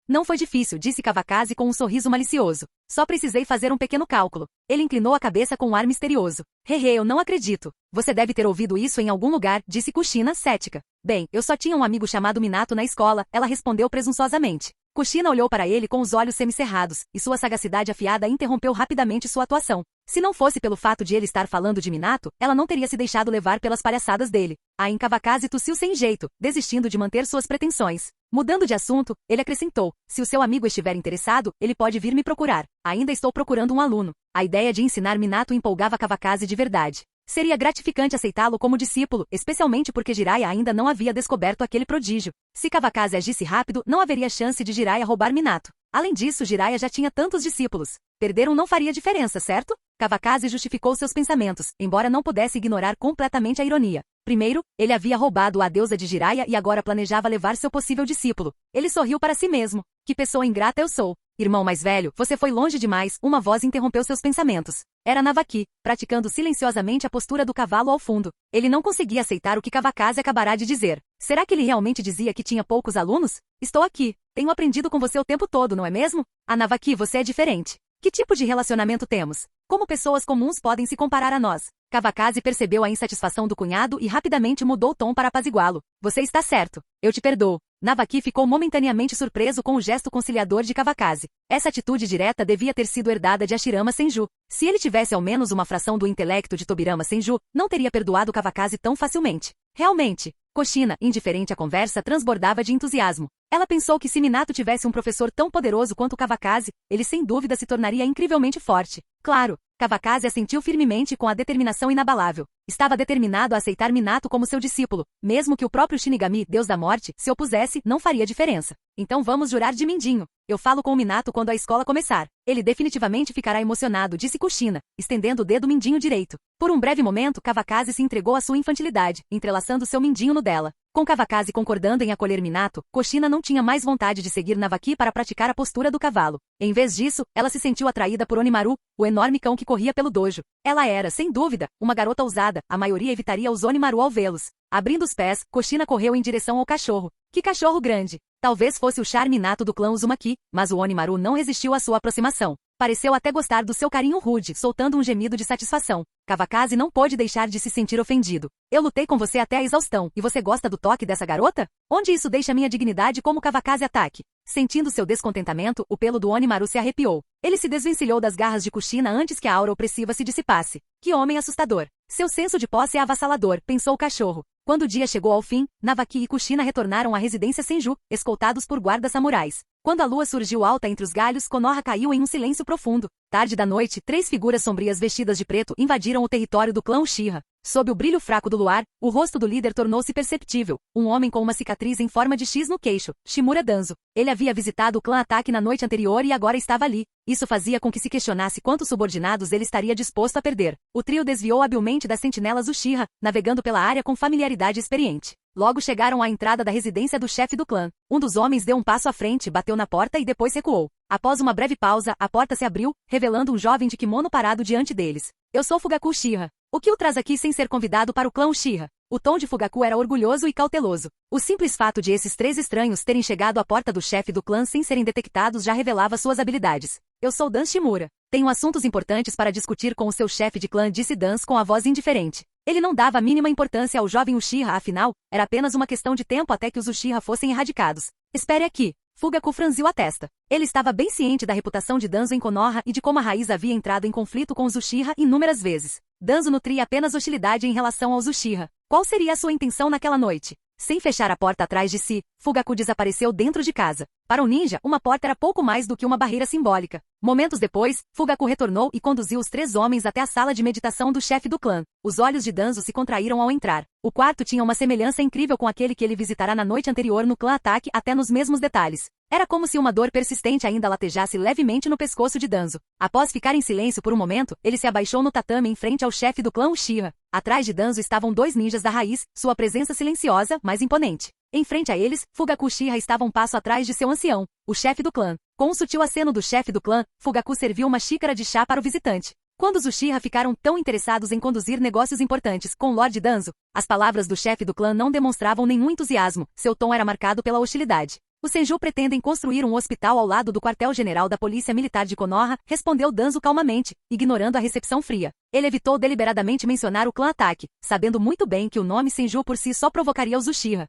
Não foi difícil, disse Kawakaze com um sorriso malicioso. Só precisei fazer um pequeno cálculo. Ele inclinou a cabeça com um ar misterioso. Hehe, eu não acredito. Você deve ter ouvido isso em algum lugar, disse Kushina, cética. Bem, eu só tinha um amigo chamado Minato na escola, ela respondeu presunçosamente. Kushina olhou para ele com os olhos semicerrados, e sua sagacidade afiada interrompeu rapidamente sua atuação. Se não fosse pelo fato de ele estar falando de Minato, ela não teria se deixado levar pelas palhaçadas dele. Aí Kawakaze tossiu sem jeito, desistindo de manter suas pretensões. Mudando de assunto, ele acrescentou, se o seu amigo estiver interessado, ele pode vir me procurar. Ainda estou procurando um aluno. A ideia de ensinar Minato empolgava Kawakaze de verdade. Seria gratificante aceitá-lo como discípulo, especialmente porque Jiraiya ainda não havia descoberto aquele prodígio. Se Kawakaze agisse rápido, não haveria chance de Jiraiya roubar Minato. Além disso, Jiraiya já tinha tantos discípulos. Perder um não faria diferença, certo? Kawakaze justificou seus pensamentos, embora não pudesse ignorar completamente a ironia. Primeiro, ele havia roubado a deusa de Jiraiya e agora planejava levar seu possível discípulo. Ele sorriu para si mesmo. Que pessoa ingrata eu sou. Irmão mais velho, você foi longe demais, uma voz interrompeu seus pensamentos. Era Navaki, praticando silenciosamente a postura do cavalo ao fundo. Ele não conseguia aceitar o que Kawakaze acabará de dizer. Será que ele realmente dizia que tinha poucos alunos? Estou aqui. Tenho aprendido com você o tempo todo, não é mesmo? Ah, Navaki, você é diferente. Que tipo de relacionamento temos? Como pessoas comuns podem se comparar a nós? Kawakazi percebeu a insatisfação do cunhado e rapidamente mudou o tom para apaziguá-lo. Você está certo. Eu te perdoo. Navaki ficou momentaneamente surpreso com o gesto conciliador de Kawakazi. Essa atitude direta devia ter sido herdada de Hashirama Senju. Se ele tivesse ao menos uma fração do intelecto de Tobirama Senju, não teria perdoado Kawakazi tão facilmente. Realmente, Kushina, indiferente à conversa, transbordava de entusiasmo. Ela pensou que se Minato tivesse um professor tão poderoso quanto Kawakazi, ele sem dúvida se tornaria incrivelmente forte. Claro, Kawakazi assentiu firmemente com a determinação inabalável. Estava determinado a aceitar Minato como seu discípulo. Mesmo que o próprio Shinigami, Deus da Morte, se opusesse, não faria diferença. Então vamos jurar de mindinho. Eu falo com o Minato quando a escola começar. Ele definitivamente ficará emocionado, disse Kushina, estendendo o dedo mindinho direito. Por um breve momento, Kawakazi se entregou à sua infantilidade, entrelaçando seu mindinho no dela. Com Kawakazi concordando em acolher Minato, Kushina não tinha mais vontade de seguir Navaki para praticar a postura do cavalo. Em vez disso, ela se sentiu atraída por Onimaru, o enorme cão que corria pelo dojo. Ela era, sem dúvida, uma garota ousada, a maioria evitaria os Onimaru ao vê-los. Abrindo os pés, Kushina correu em direção ao cachorro. Que cachorro grande! Talvez fosse o Char Minato do clã Uzumaki, mas o Onimaru não resistiu à sua aproximação. Pareceu até gostar do seu carinho rude, soltando um gemido de satisfação. Kawakazi não pôde deixar de se sentir ofendido. Eu lutei com você até a exaustão, e você gosta do toque dessa garota? Onde isso deixa minha dignidade como Kawakazi ataque? Sentindo seu descontentamento, o pelo do Onimaru se arrepiou. Ele se desvencilhou das garras de Kushina antes que a aura opressiva se dissipasse. Que homem assustador! Seu senso de posse é avassalador, pensou o cachorro. Quando o dia chegou ao fim, Navaki e Kushina retornaram à residência Senju, escoltados por guardas samurais. Quando a lua surgiu alta entre os galhos, Konoha caiu em um silêncio profundo. Tarde da noite, 3 figuras sombrias vestidas de preto invadiram o território do clã Uchiha. Sob o brilho fraco do luar, o rosto do líder tornou-se perceptível. Um homem com uma cicatriz em forma de X no queixo, Shimura Danzo. Ele havia visitado o clã Ataque na noite anterior e agora estava ali. Isso fazia com que se questionasse quantos subordinados ele estaria disposto a perder. O trio desviou habilmente das sentinelas Uchiha, navegando pela área com familiaridade experiente. Logo chegaram à entrada da residência do chefe do clã. Um dos homens deu um passo à frente, bateu na porta e depois recuou. Após uma breve pausa, a porta se abriu, revelando um jovem de kimono parado diante deles. Eu sou Fugaku Uchiha. O que o traz aqui sem ser convidado para o clã Uchiha? O tom de Fugaku era orgulhoso e cauteloso. O simples fato de esses 3 estranhos terem chegado à porta do chefe do clã sem serem detectados já revelava suas habilidades. Eu sou Dan Shimura. Tenho assuntos importantes para discutir com o seu chefe de clã, disse Dan com a voz indiferente. Ele não dava a mínima importância ao jovem Uchiha, afinal, era apenas uma questão de tempo até que os Uchiha fossem erradicados. Espere aqui. Fugaku franziu a testa. Ele estava bem ciente da reputação de Danzo em Konoha e de como a raiz havia entrado em conflito com os Uchiha inúmeras vezes. Danzo nutria apenas hostilidade em relação aos Uchiha. Qual seria a sua intenção naquela noite? Sem fechar a porta atrás de si, Fugaku desapareceu dentro de casa. Para um ninja, uma porta era pouco mais do que uma barreira simbólica. Momentos depois, Fugaku retornou e conduziu os 3 homens até a sala de meditação do chefe do clã. Os olhos de Danzo se contraíram ao entrar. O quarto tinha uma semelhança incrível com aquele que ele visitara na noite anterior no clã Ataque, até nos mesmos detalhes. Era como se uma dor persistente ainda latejasse levemente no pescoço de Danzo. Após ficar em silêncio por um momento, ele se abaixou no tatame em frente ao chefe do clã Uchiha. Atrás de Danzo estavam 2 ninjas da raiz, sua presença silenciosa, mas imponente. Em frente a eles, Fugaku Uchiha estava um passo atrás de seu ancião, o chefe do clã. Com um sutil aceno do chefe do clã, Fugaku serviu uma xícara de chá para o visitante. Quando os Uchiha ficaram tão interessados em conduzir negócios importantes com Lord Danzo, as palavras do chefe do clã não demonstravam nenhum entusiasmo, seu tom era marcado pela hostilidade. Os Senju pretendem construir um hospital ao lado do quartel-general da Polícia Militar de Konoha, respondeu Danzo calmamente, ignorando a recepção fria. Ele evitou deliberadamente mencionar o clã Ataque, sabendo muito bem que o nome Senju por si só provocaria os Uchiha.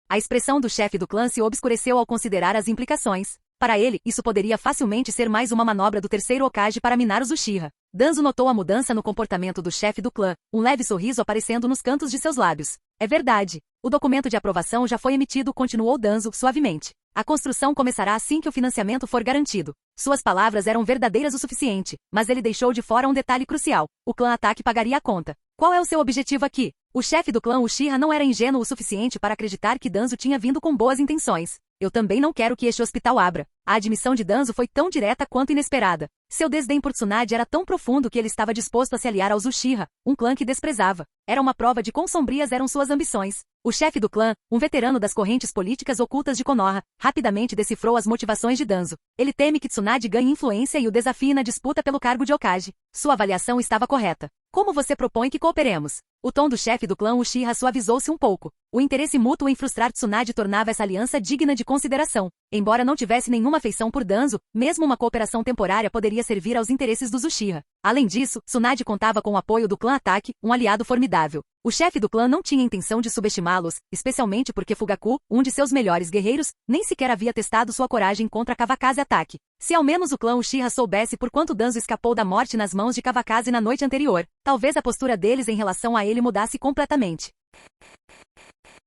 A expressão do chefe do clã se obscureceu ao considerar as implicações. Para ele, isso poderia facilmente ser mais uma manobra do terceiro Hokage para minar os Uchiha. Danzo notou a mudança no comportamento do chefe do clã, um leve sorriso aparecendo nos cantos de seus lábios. É verdade. O documento de aprovação já foi emitido, continuou Danzo suavemente. A construção começará assim que o financiamento for garantido. Suas palavras eram verdadeiras o suficiente, mas ele deixou de fora um detalhe crucial. O clã Ataque pagaria a conta. Qual é o seu objetivo aqui? O chefe do clã Uchiha não era ingênuo o suficiente para acreditar que Danzo tinha vindo com boas intenções. Eu também não quero que este hospital abra. A admissão de Danzo foi tão direta quanto inesperada. Seu desdém por Tsunade era tão profundo que ele estava disposto a se aliar aos Uchiha, um clã que desprezava. Era uma prova de quão sombrias eram suas ambições. O chefe do clã, um veterano das correntes políticas ocultas de Konoha, rapidamente decifrou as motivações de Danzo. Ele teme que Tsunade ganhe influência e o desafie na disputa pelo cargo de Hokage. Sua avaliação estava correta. Como você propõe que cooperemos? O tom do chefe do clã Uchiha suavizou-se um pouco. O interesse mútuo em frustrar Tsunade tornava essa aliança digna de consideração. Embora não tivesse nenhuma afeição por Danzo, mesmo uma cooperação temporária poderia servir aos interesses dos Uchiha. Além disso, Tsunade contava com o apoio do clã Ataque, um aliado formidável. O chefe do clã não tinha intenção de subestimá-los, especialmente porque Fugaku, um de seus melhores guerreiros, nem sequer havia testado sua coragem contra Kawakaze Ataque. Se ao menos o clã Uchiha soubesse por quanto Danzo escapou da morte nas mãos de Kawakaze na noite anterior, talvez a postura deles em relação a ele mudasse completamente.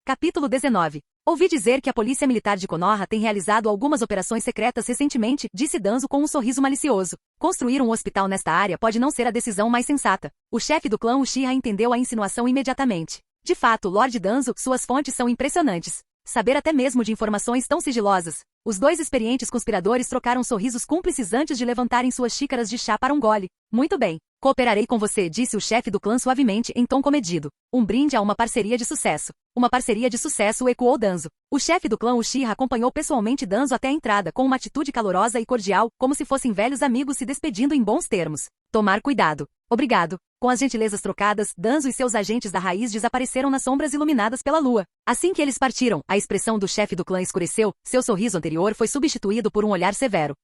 Capítulo 19. Ouvi dizer que a polícia militar de Konoha tem realizado algumas operações secretas recentemente, disse Danzo com um sorriso malicioso. Construir um hospital nesta área pode não ser a decisão mais sensata. O chefe do clã Uchiha entendeu a insinuação imediatamente. De fato, Lord Danzo, suas fontes são impressionantes. Saber até mesmo de informações tão sigilosas. Os dois experientes conspiradores trocaram sorrisos cúmplices antes de levantarem suas xícaras de chá para um gole. Muito bem. Cooperarei com você, disse o chefe do clã suavemente, em tom comedido. Um brinde a uma parceria de sucesso. Uma parceria de sucesso, ecoou Danzo. O chefe do clã Uchiha acompanhou pessoalmente Danzo até a entrada, com uma atitude calorosa e cordial, como se fossem velhos amigos se despedindo em bons termos. Tomar cuidado. Obrigado. Com as gentilezas trocadas, Danzo e seus agentes da raiz desapareceram nas sombras iluminadas pela lua. Assim que eles partiram, a expressão do chefe do clã escureceu, seu sorriso anterior foi substituído por um olhar severo.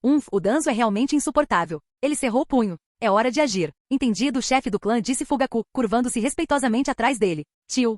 O Danzo é realmente insuportável. Ele cerrou o punho. É hora de agir. Entendido, o chefe do clã, disse Fugaku, curvando-se respeitosamente atrás dele. Tio.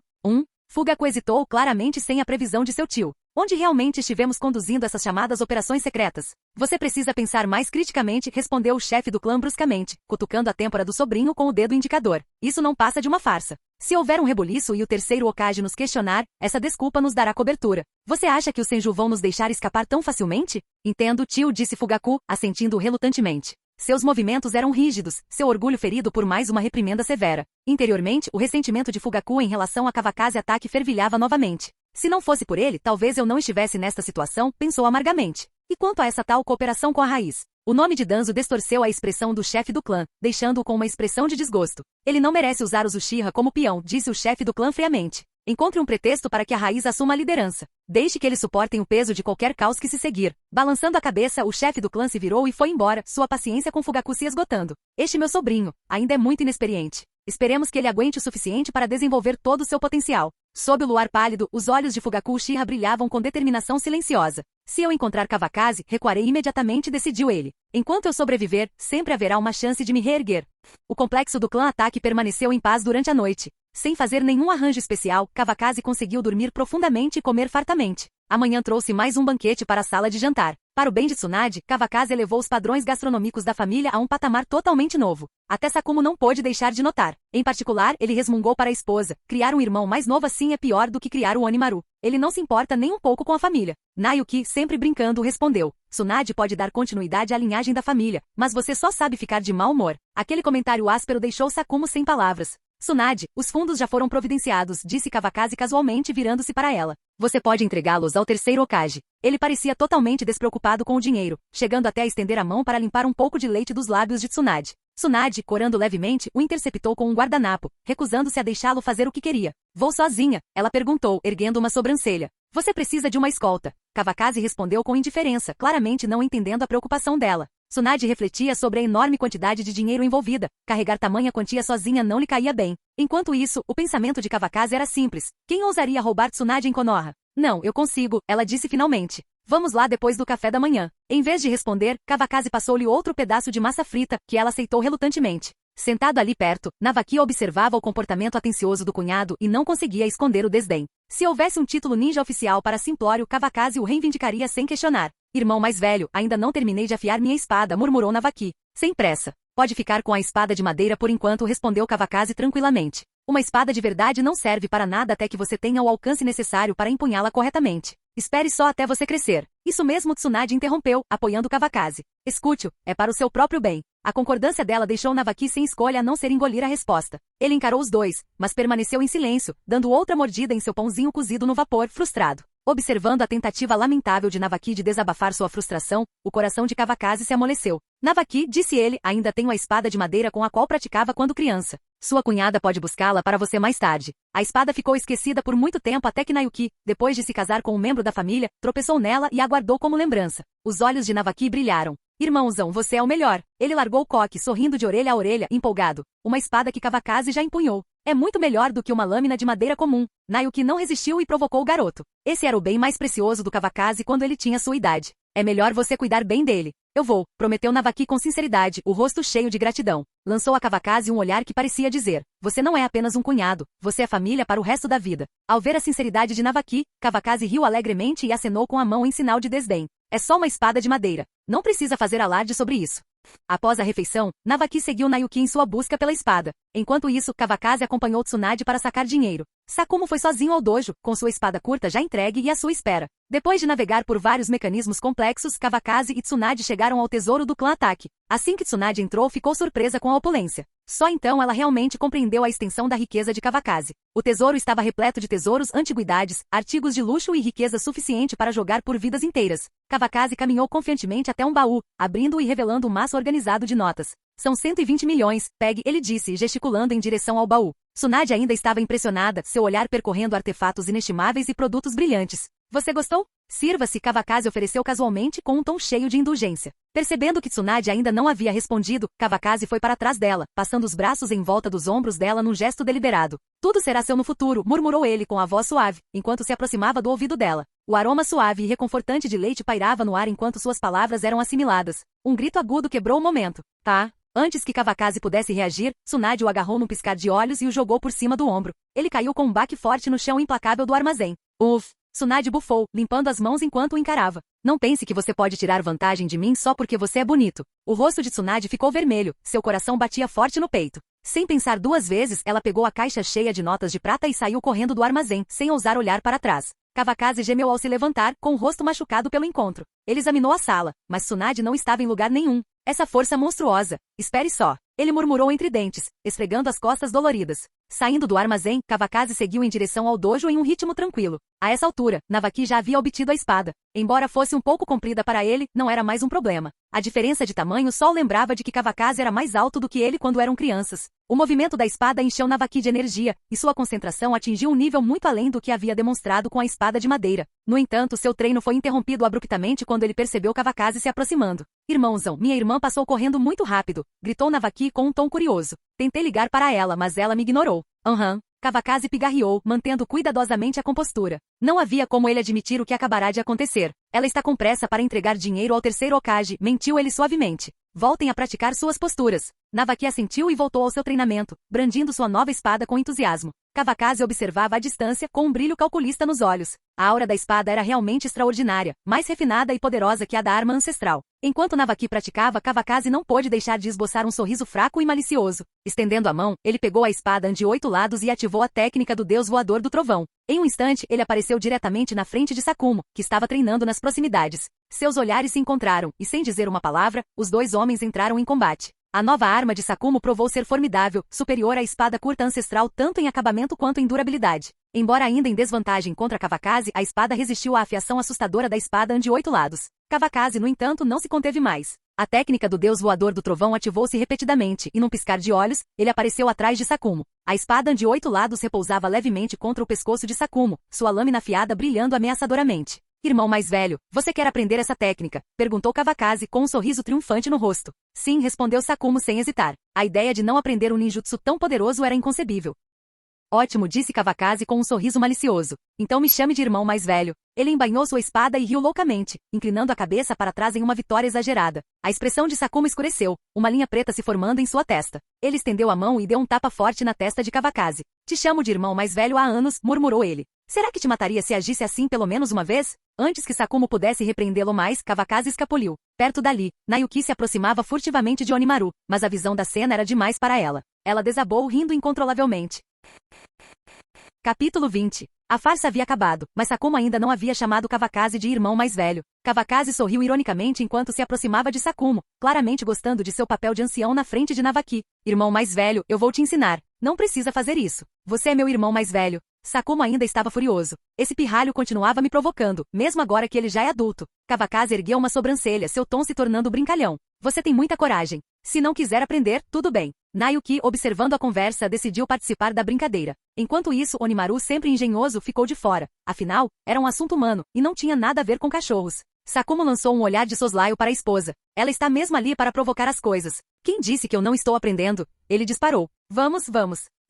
Fugaku hesitou claramente sem a previsão de seu tio. Onde realmente estivemos conduzindo essas chamadas operações secretas? Você precisa pensar mais criticamente, respondeu o chefe do clã bruscamente, cutucando a têmpora do sobrinho com o dedo indicador. Isso não passa de uma farsa. Se houver um rebuliço e o terceiro Hokage nos questionar, essa desculpa nos dará cobertura. Você acha que os Senju vão nos deixar escapar tão facilmente? Entendo, tio, disse Fugaku, assentindo relutantemente. Seus movimentos eram rígidos, seu orgulho ferido por mais uma reprimenda severa. Interiormente, o ressentimento de Fugaku em relação a Kawakaze Ataque fervilhava novamente. Se não fosse por ele, talvez eu não estivesse nesta situação, pensou amargamente. E quanto a essa tal cooperação com a raiz? O nome de Danzo distorceu a expressão do chefe do clã, deixando-o com uma expressão de desgosto. Ele não merece usar os Uchiha como peão, disse o chefe do clã friamente. Encontre um pretexto para que a raiz assuma a liderança. Deixe que eles suportem o peso de qualquer caos que se seguir. Balançando a cabeça, o chefe do clã se virou e foi embora, sua paciência com Fugaku se esgotando. Este meu sobrinho, ainda é muito inexperiente. Esperemos que ele aguente o suficiente para desenvolver todo o seu potencial. Sob o luar pálido, os olhos de Fugaku Uchiha brilhavam com determinação silenciosa. Se eu encontrar Kawakaze, recuarei imediatamente, decidiu ele. Enquanto eu sobreviver, sempre haverá uma chance de me reerguer. O complexo do clã Ataque permaneceu em paz durante a noite. Sem fazer nenhum arranjo especial, Kawakaze conseguiu dormir profundamente e comer fartamente. Amanhã trouxe mais um banquete para a sala de jantar. Para o bem de Tsunade, Kawakaze elevou os padrões gastronômicos da família a um patamar totalmente novo. Até Sakumo não pôde deixar de notar. Em particular, ele resmungou para a esposa. Criar um irmão mais novo assim é pior do que criar o Onimaru. Ele não se importa nem um pouco com a família. Nayuki, sempre brincando, respondeu. Tsunade pode dar continuidade à linhagem da família, mas você só sabe ficar de mau humor. Aquele comentário áspero deixou Sakumo sem palavras. Tsunade, os fundos já foram providenciados, disse Kawakaze casualmente virando-se para ela. Você pode entregá-los ao terceiro Hokage. Ele parecia totalmente despreocupado com o dinheiro, chegando até a estender a mão para limpar um pouco de leite dos lábios de Tsunade. Tsunade, corando levemente, o interceptou com um guardanapo, recusando-se a deixá-lo fazer o que queria. Vou sozinha, ela perguntou, erguendo uma sobrancelha. Você precisa de uma escolta. Kawakaze respondeu com indiferença, claramente não entendendo a preocupação dela. Tsunade refletia sobre a enorme quantidade de dinheiro envolvida. Carregar tamanha quantia sozinha não lhe caía bem. Enquanto isso, o pensamento de Kawakaze era simples. Quem ousaria roubar Tsunade em Konoha? Não, eu consigo, ela disse finalmente. Vamos lá depois do café da manhã. Em vez de responder, Kawakaze passou-lhe outro pedaço de massa frita, que ela aceitou relutantemente. Sentado ali perto, Navaki observava o comportamento atencioso do cunhado e não conseguia esconder o desdém. Se houvesse um título ninja oficial para Simplório, Kawakaze o reivindicaria sem questionar. Irmão mais velho, ainda não terminei de afiar minha espada, murmurou Navaki. Sem pressa. Pode ficar com a espada de madeira por enquanto, respondeu Kawakaze tranquilamente. Uma espada de verdade não serve para nada até que você tenha o alcance necessário para empunhá-la corretamente. Espere só até você crescer. Isso mesmo, Tsunade interrompeu, apoiando Kawakaze. Escute-o, é para o seu próprio bem. A concordância dela deixou Navaki sem escolha a não ser engolir a resposta. Ele encarou os dois, mas permaneceu em silêncio, dando outra mordida em seu pãozinho cozido no vapor, frustrado. Observando a tentativa lamentável de Navaki de desabafar sua frustração, o coração de Kawakaze se amoleceu. Navaki, disse ele, ainda tenho a espada de madeira com a qual praticava quando criança. Sua cunhada pode buscá-la para você mais tarde. A espada ficou esquecida por muito tempo até que Nayuki, depois de se casar com um membro da família, tropeçou nela e a guardou como lembrança. Os olhos de Navaki brilharam. Irmãozão, você é o melhor. Ele largou o coque, sorrindo de orelha a orelha, empolgado. Uma espada que Kawakaze já empunhou. É muito melhor do que uma lâmina de madeira comum. Nayuki não resistiu e provocou o garoto. Esse era o bem mais precioso do Kavakazi quando ele tinha sua idade. É melhor você cuidar bem dele. Eu vou, prometeu Navaki com sinceridade, o rosto cheio de gratidão. Lançou a Kavakazi um olhar que parecia dizer: você não é apenas um cunhado, você é família para o resto da vida. Ao ver a sinceridade de Navaki, Kavakazi riu alegremente e acenou com a mão em sinal de desdém. É só uma espada de madeira. Não precisa fazer alarde sobre isso. Após a refeição, Navaki seguiu Nayuki em sua busca pela espada. Enquanto isso, Kavakazi acompanhou Tsunade para sacar dinheiro. Sakumo foi sozinho ao dojo, com sua espada curta já entregue e à sua espera. Depois de navegar por vários mecanismos complexos, Kavakazi e Tsunade chegaram ao tesouro do clã Ataki. Assim que Tsunade entrou, ficou surpresa com a opulência. Só então ela realmente compreendeu a extensão da riqueza de Kavakazi. O tesouro estava repleto de tesouros, antiguidades, artigos de luxo e riqueza suficiente para jogar por vidas inteiras. Kavakazi caminhou confiantemente até um baú, abrindo-o e revelando um maço organizado de notas. São 120 milhões, Peg, ele disse, gesticulando em direção ao baú. Tsunade ainda estava impressionada, seu olhar percorrendo artefatos inestimáveis e produtos brilhantes. Você gostou? Sirva-se, Kavakazi ofereceu casualmente com um tom cheio de indulgência. Percebendo que Tsunade ainda não havia respondido, Kavakazi foi para trás dela, passando os braços em volta dos ombros dela num gesto deliberado. Tudo será seu no futuro, murmurou ele com a voz suave, enquanto se aproximava do ouvido dela. O aroma suave e reconfortante de leite pairava no ar enquanto suas palavras eram assimiladas. Um grito agudo quebrou o momento. Tá. Antes que Kavakazi pudesse reagir, Tsunade o agarrou num piscar de olhos e o jogou por cima do ombro. Ele caiu com um baque forte no chão implacável do armazém. Uff! Tsunade bufou, limpando as mãos enquanto o encarava. Não pense que você pode tirar vantagem de mim só porque você é bonito. O rosto de Tsunade ficou vermelho, seu coração batia forte no peito. Sem pensar duas vezes, ela pegou a caixa cheia de notas de prata e saiu correndo do armazém, sem ousar olhar para trás. Kavakazi gemeu ao se levantar, com o rosto machucado pelo encontro. Ele examinou a sala, mas Tsunade não estava em lugar nenhum. Essa força monstruosa. Espere só. Ele murmurou entre dentes, esfregando as costas doloridas. Saindo do armazém, Kavakazi seguiu em direção ao dojo em um ritmo tranquilo. A essa altura, Navaki já havia obtido a espada. Embora fosse um pouco comprida para ele, não era mais um problema. A diferença de tamanho só o lembrava de que Kavakazi era mais alto do que ele quando eram crianças. O movimento da espada encheu Navaki de energia, e sua concentração atingiu um nível muito além do que havia demonstrado com a espada de madeira. No entanto, seu treino foi interrompido abruptamente quando ele percebeu Kavakazi se aproximando. Irmãozão, minha irmã passou correndo muito rápido, gritou Navaki com um tom curioso. Tentei ligar para ela, mas ela me ignorou. Kavakazi pigarreou, mantendo cuidadosamente a compostura. Não havia como ele admitir o que acabará de acontecer. Ela está com pressa para entregar dinheiro ao terceiro Hokage, mentiu ele suavemente. Voltem a praticar suas posturas. Navaki assentiu e voltou ao seu treinamento, brandindo sua nova espada com entusiasmo. Kavakazi observava à distância, com um brilho calculista nos olhos. A aura da espada era realmente extraordinária, mais refinada e poderosa que a da arma ancestral. Enquanto Navaki praticava, Kavakazi não pôde deixar de esboçar um sorriso fraco e malicioso. Estendendo a mão, ele pegou a espada de 8 lados e ativou a técnica do deus voador do trovão. Em um instante, ele apareceu diretamente na frente de Sakumo, que estava treinando nas proximidades. Seus olhares se encontraram, e sem dizer uma palavra, os dois homens entraram em combate. A nova arma de Sakumo provou ser formidável, superior à espada curta ancestral tanto em acabamento quanto em durabilidade. Embora ainda em desvantagem contra Kavakazi, a espada resistiu à afiação assustadora da espada de 8 lados. Kavakazi, no entanto, não se conteve mais. A técnica do deus voador do trovão ativou-se repetidamente, e num piscar de olhos, ele apareceu atrás de Sakumo. A espada de 8 lados repousava levemente contra o pescoço de Sakumo, sua lâmina afiada brilhando ameaçadoramente. Irmão mais velho, você quer aprender essa técnica? Perguntou Kavakazi com um sorriso triunfante no rosto. Sim, respondeu Sakumo sem hesitar. A ideia de não aprender um ninjutsu tão poderoso era inconcebível. Ótimo, disse Kavakazi com um sorriso malicioso. Então me chame de irmão mais velho. Ele embainhou sua espada e riu loucamente, inclinando a cabeça para trás em uma vitória exagerada. A expressão de Sakumo escureceu, uma linha preta se formando em sua testa. Ele estendeu a mão e deu um tapa forte na testa de Kavakazi. Te chamo de irmão mais velho há anos, murmurou ele. Será que te mataria se agisse assim pelo menos uma vez? Antes que Sakumo pudesse repreendê-lo mais, Kavakazi escapuliu. Perto dali, Nayuki se aproximava furtivamente de Onimaru, mas a visão da cena era demais para ela. Ela desabou rindo incontrolavelmente. Capítulo 20. A farsa havia acabado, mas Sakumo ainda não havia chamado Kavakazi de irmão mais velho. Kavakazi sorriu ironicamente enquanto se aproximava de Sakumo, claramente gostando de seu papel de ancião na frente de Navaki. Irmão mais velho, eu vou te ensinar. Não precisa fazer isso. Você é meu irmão mais velho. Sakumo ainda estava furioso. Esse pirralho continuava me provocando, mesmo agora que ele já é adulto. Kavakazi ergueu uma sobrancelha, seu tom se tornando brincalhão. Você tem muita coragem. Se não quiser aprender, tudo bem. Nayuki, observando a conversa, decidiu participar da brincadeira. Enquanto isso, Onimaru, sempre engenhoso, ficou de fora. Afinal, era um assunto humano, e não tinha nada a ver com cachorros. Sakumo lançou um olhar de soslaio para a esposa. Ela está mesmo ali para provocar as coisas. Quem disse que eu não estou aprendendo? Ele disparou. Vamos.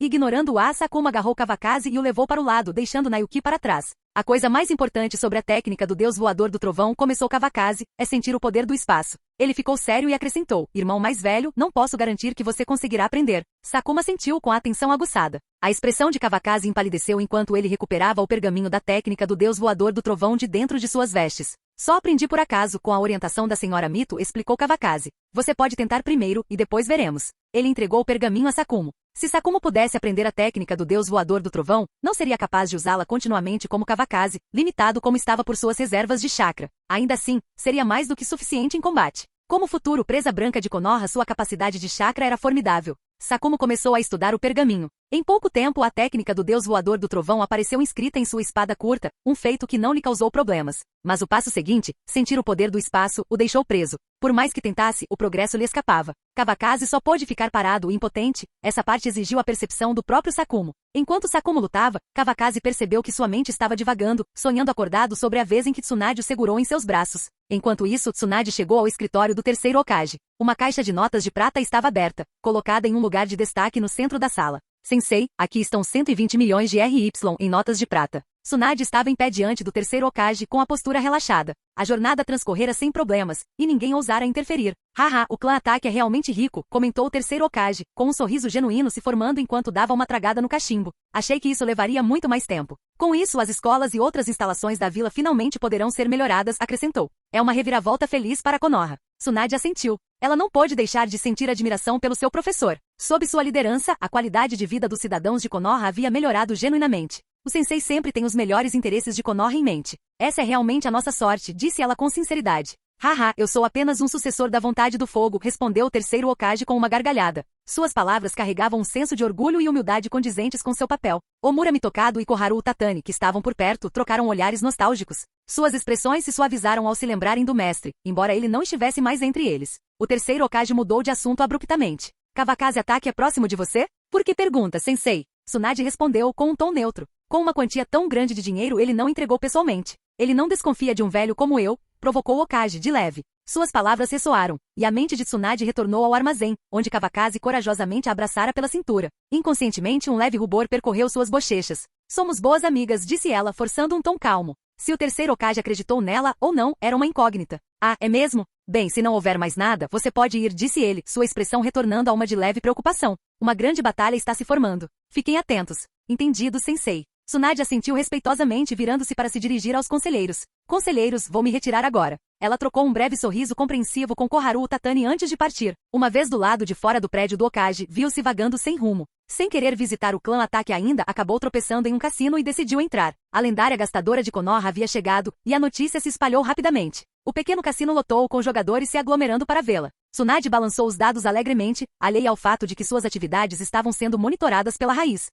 Ignorando-o, Sakuma agarrou Kawakazi e o levou para o lado, deixando Naoki para trás. A coisa mais importante sobre a técnica do deus voador do trovão, começou Kawakazi, é sentir o poder do espaço. Ele ficou sério e acrescentou: irmão mais velho, não posso garantir que você conseguirá aprender. Sakuma sentiu com a atenção aguçada. A expressão de Kawakazi empalideceu enquanto ele recuperava o pergaminho da técnica do deus voador do trovão de dentro de suas vestes. Só aprendi por acaso, com a orientação da senhora Mito, explicou Kawakazi. Você pode tentar primeiro, e depois veremos. Ele entregou o pergaminho a Sakumo. Se Sakumo pudesse aprender a técnica do deus voador do trovão, não seria capaz de usá-la continuamente como Kawakazi, limitado como estava por suas reservas de chakra. Ainda assim, seria mais do que suficiente em combate. Como futuro presa branca de Konoha, sua capacidade de chakra era formidável. Sakumo começou a estudar o pergaminho. Em pouco tempo, a técnica do deus voador do trovão apareceu inscrita em sua espada curta, um feito que não lhe causou problemas. Mas o passo seguinte, sentir o poder do espaço, o deixou preso. Por mais que tentasse, o progresso lhe escapava. Kawakazi só pôde ficar parado e impotente. Essa parte exigiu a percepção do próprio Sakumo. Enquanto Sakumo lutava, Kawakazi percebeu que sua mente estava divagando, sonhando acordado sobre a vez em que Tsunade o segurou em seus braços. Enquanto isso, Tsunade chegou ao escritório do terceiro Hokage. Uma caixa de notas de prata estava aberta, colocada em um lugar de destaque no centro da sala. Sensei, aqui estão 120 milhões de RY em notas de prata. Tsunade estava em pé diante do terceiro Hokage com a postura relaxada. A jornada transcorrera sem problemas, e ninguém ousara interferir. Haha, o clã Ataque é realmente rico, comentou o terceiro Hokage, com um sorriso genuíno se formando enquanto dava uma tragada no cachimbo. Achei que isso levaria muito mais tempo. Com isso, as escolas e outras instalações da vila finalmente poderão ser melhoradas, acrescentou. É uma reviravolta feliz para Konoha. Tsunade assentiu. Ela não pôde deixar de sentir admiração pelo seu professor. Sob sua liderança, a qualidade de vida dos cidadãos de Konoha havia melhorado genuinamente. O sensei sempre tem os melhores interesses de Konoha em mente. Essa é realmente a nossa sorte, disse ela com sinceridade. Haha, eu sou apenas um sucessor da vontade do fogo, respondeu o terceiro Hokage com uma gargalhada. Suas palavras carregavam um senso de orgulho e humildade condizentes com seu papel. Omura Mitokado e Koharu Tatani, que estavam por perto, trocaram olhares nostálgicos. Suas expressões se suavizaram ao se lembrarem do mestre, embora ele não estivesse mais entre eles. O terceiro Hokage mudou de assunto abruptamente. Kawakazi Ataque é próximo de você? Por que pergunta, sensei? Tsunade respondeu com um tom neutro. Com uma quantia tão grande de dinheiro ele não entregou pessoalmente. Ele não desconfia de um velho como eu, provocou Hokage de leve. Suas palavras ressoaram, e a mente de Tsunade retornou ao armazém, onde Kawakazi corajosamente a abraçara pela cintura. Inconscientemente um leve rubor percorreu suas bochechas. Somos boas amigas, disse ela, forçando um tom calmo. Se o terceiro Hokage acreditou nela ou não, era uma incógnita. Ah, é mesmo? Bem, se não houver mais nada, você pode ir, disse ele, sua expressão retornando a uma de leve preocupação. Uma grande batalha está se formando. Fiquem atentos. Entendido, sensei. Tsunade assentiu respeitosamente, virando-se para se dirigir aos conselheiros. Conselheiros, vou me retirar agora. Ela trocou um breve sorriso compreensivo com Koharu Tatani antes de partir. Uma vez do lado de fora do prédio do Hokage, viu-se vagando sem rumo. Sem querer visitar o clã Ataque ainda, acabou tropeçando em um cassino e decidiu entrar. A lendária gastadora de Konoha havia chegado, e a notícia se espalhou rapidamente. O pequeno cassino lotou com jogadores se aglomerando para vê-la. Tsunade balançou os dados alegremente, alheia ao fato de que suas atividades estavam sendo monitoradas pela Raiz.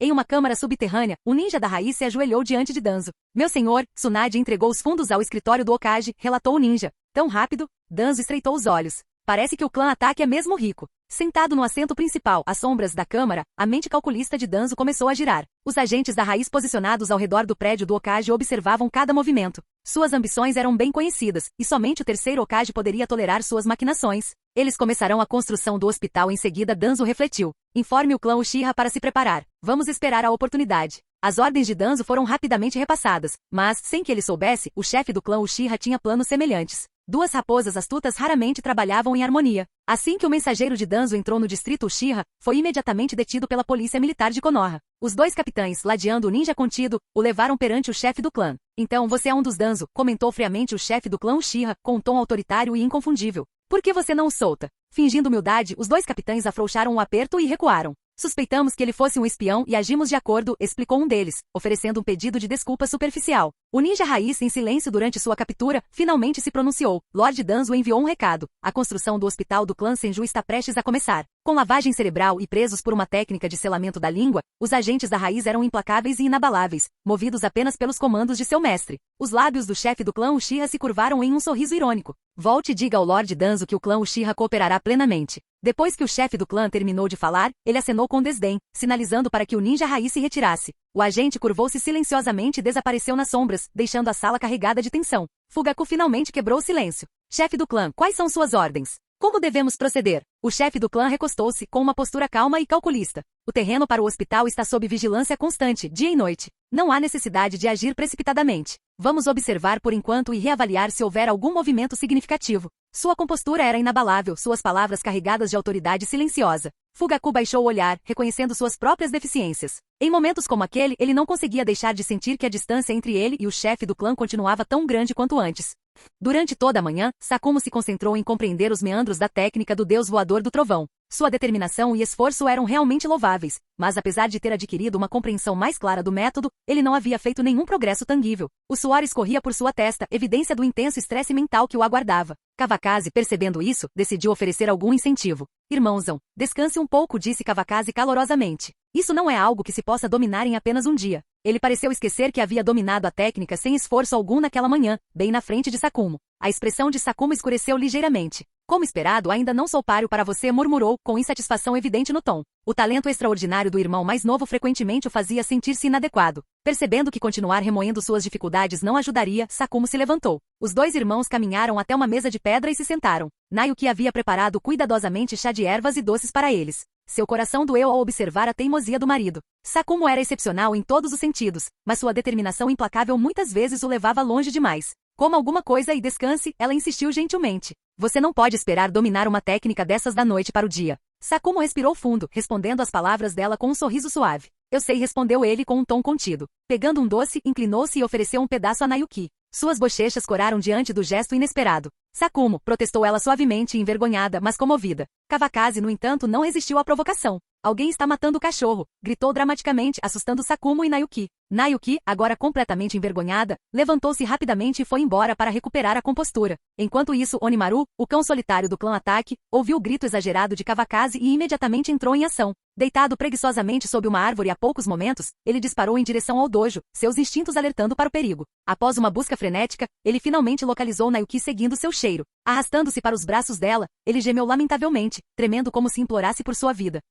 Em uma câmara subterrânea, o ninja da Raiz se ajoelhou diante de Danzo. Meu senhor, Tsunade entregou os fundos ao escritório do Hokage, relatou o ninja. Tão rápido? Danzo estreitou os olhos. Parece que o clã Ataque é mesmo rico. Sentado no assento principal, às sombras da câmara, a mente calculista de Danzo começou a girar. Os agentes da Raiz posicionados ao redor do prédio do Hokage observavam cada movimento. Suas ambições eram bem conhecidas, e somente o terceiro Hokage poderia tolerar suas maquinações. Eles começarão a construção do hospital em seguida, Danzo refletiu. Informe o clã Uchiha para se preparar. Vamos esperar a oportunidade. As ordens de Danzo foram rapidamente repassadas, mas, sem que ele soubesse, o chefe do clã Uchiha tinha planos semelhantes. Duas raposas astutas raramente trabalhavam em harmonia. Assim que o mensageiro de Danzo entrou no distrito Uchiha, foi imediatamente detido pela polícia militar de Konoha. Os dois capitães, ladeando o ninja contido, o levaram perante o chefe do clã. Então você é um dos Danzo, comentou friamente o chefe do clã Uchiha, com um tom autoritário e inconfundível. Por que você não o solta? Fingindo humildade, os dois capitães afrouxaram um aperto e recuaram. Suspeitamos que ele fosse um espião e agimos de acordo, explicou um deles, oferecendo um pedido de desculpa superficial. O ninja Raiz, em silêncio durante sua captura, finalmente se pronunciou. Lord Danzo enviou um recado. A construção do hospital do clã Senju está prestes a começar. Com lavagem cerebral e presos por uma técnica de selamento da língua, os agentes da Raiz eram implacáveis e inabaláveis, movidos apenas pelos comandos de seu mestre. Os lábios do chefe do clã Uchiha se curvaram em um sorriso irônico. Volte e diga ao Lord Danzo que o clã Uchiha cooperará plenamente. Depois que o chefe do clã terminou de falar, ele acenou com desdém, sinalizando para que o ninja Raiz se retirasse. O agente curvou-se silenciosamente e desapareceu nas sombras, deixando a sala carregada de tensão. Fugaku finalmente quebrou o silêncio. Chefe do clã, quais são suas ordens? Como devemos proceder? O chefe do clã recostou-se com uma postura calma e calculista. O terreno para o hospital está sob vigilância constante, dia e noite. Não há necessidade de agir precipitadamente. Vamos observar por enquanto e reavaliar se houver algum movimento significativo. Sua compostura era inabalável, suas palavras carregadas de autoridade silenciosa. Fugaku baixou o olhar, reconhecendo suas próprias deficiências. Em momentos como aquele, ele não conseguia deixar de sentir que a distância entre ele e o chefe do clã continuava tão grande quanto antes. Durante toda a manhã, Sakumo se concentrou em compreender os meandros da técnica do deus voador do trovão. Sua determinação e esforço eram realmente louváveis, mas apesar de ter adquirido uma compreensão mais clara do método, ele não havia feito nenhum progresso tangível. O suor escorria por sua testa, evidência do intenso estresse mental que o aguardava. Kawakaze, percebendo isso, decidiu oferecer algum incentivo. Irmãozão, descanse um pouco, disse Kawakaze calorosamente. Isso não é algo que se possa dominar em apenas um dia. Ele pareceu esquecer que havia dominado a técnica sem esforço algum naquela manhã, bem na frente de Sakumo. A expressão de Sakumo escureceu ligeiramente. Como esperado, ainda não sou páreo para você, murmurou, com insatisfação evidente no tom. O talento extraordinário do irmão mais novo frequentemente o fazia sentir-se inadequado. Percebendo que continuar remoendo suas dificuldades não ajudaria, Sakumo se levantou. Os dois irmãos caminharam até uma mesa de pedra e se sentaram. Nayuki havia preparado cuidadosamente chá de ervas e doces para eles. Seu coração doeu ao observar a teimosia do marido. Sakumo era excepcional em todos os sentidos, mas sua determinação implacável muitas vezes o levava longe demais. Coma alguma coisa e descanse, ela insistiu gentilmente. Você não pode esperar dominar uma técnica dessas da noite para o dia. Sakumo respirou fundo, respondendo às palavras dela com um sorriso suave. Eu sei, respondeu ele com um tom contido. Pegando um doce, inclinou-se e ofereceu um pedaço a Nayuki. Suas bochechas coraram diante do gesto inesperado. Sakumo, protestou ela suavemente, envergonhada, mas comovida. Kawakaze, no entanto, não resistiu à provocação. Alguém está matando o cachorro, gritou dramaticamente, assustando Sakumo e Nayuki. Nayuki, agora completamente envergonhada, levantou-se rapidamente e foi embora para recuperar a compostura. Enquanto isso, Onimaru, o cão solitário do clã Ataque, ouviu o grito exagerado de Kawakaze e imediatamente entrou em ação. Deitado preguiçosamente sob uma árvore a poucos momentos, ele disparou em direção ao dojo, seus instintos alertando para o perigo. Após uma busca frenética, ele finalmente localizou Nayuki seguindo seu cheiro. Arrastando-se para os braços dela, ele gemeu lamentavelmente, tremendo como se implorasse por sua vida.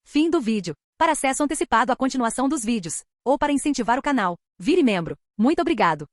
Fim do vídeo. Para acesso antecipado à continuação dos vídeos, ou para incentivar o canal, vire membro. Muito obrigado.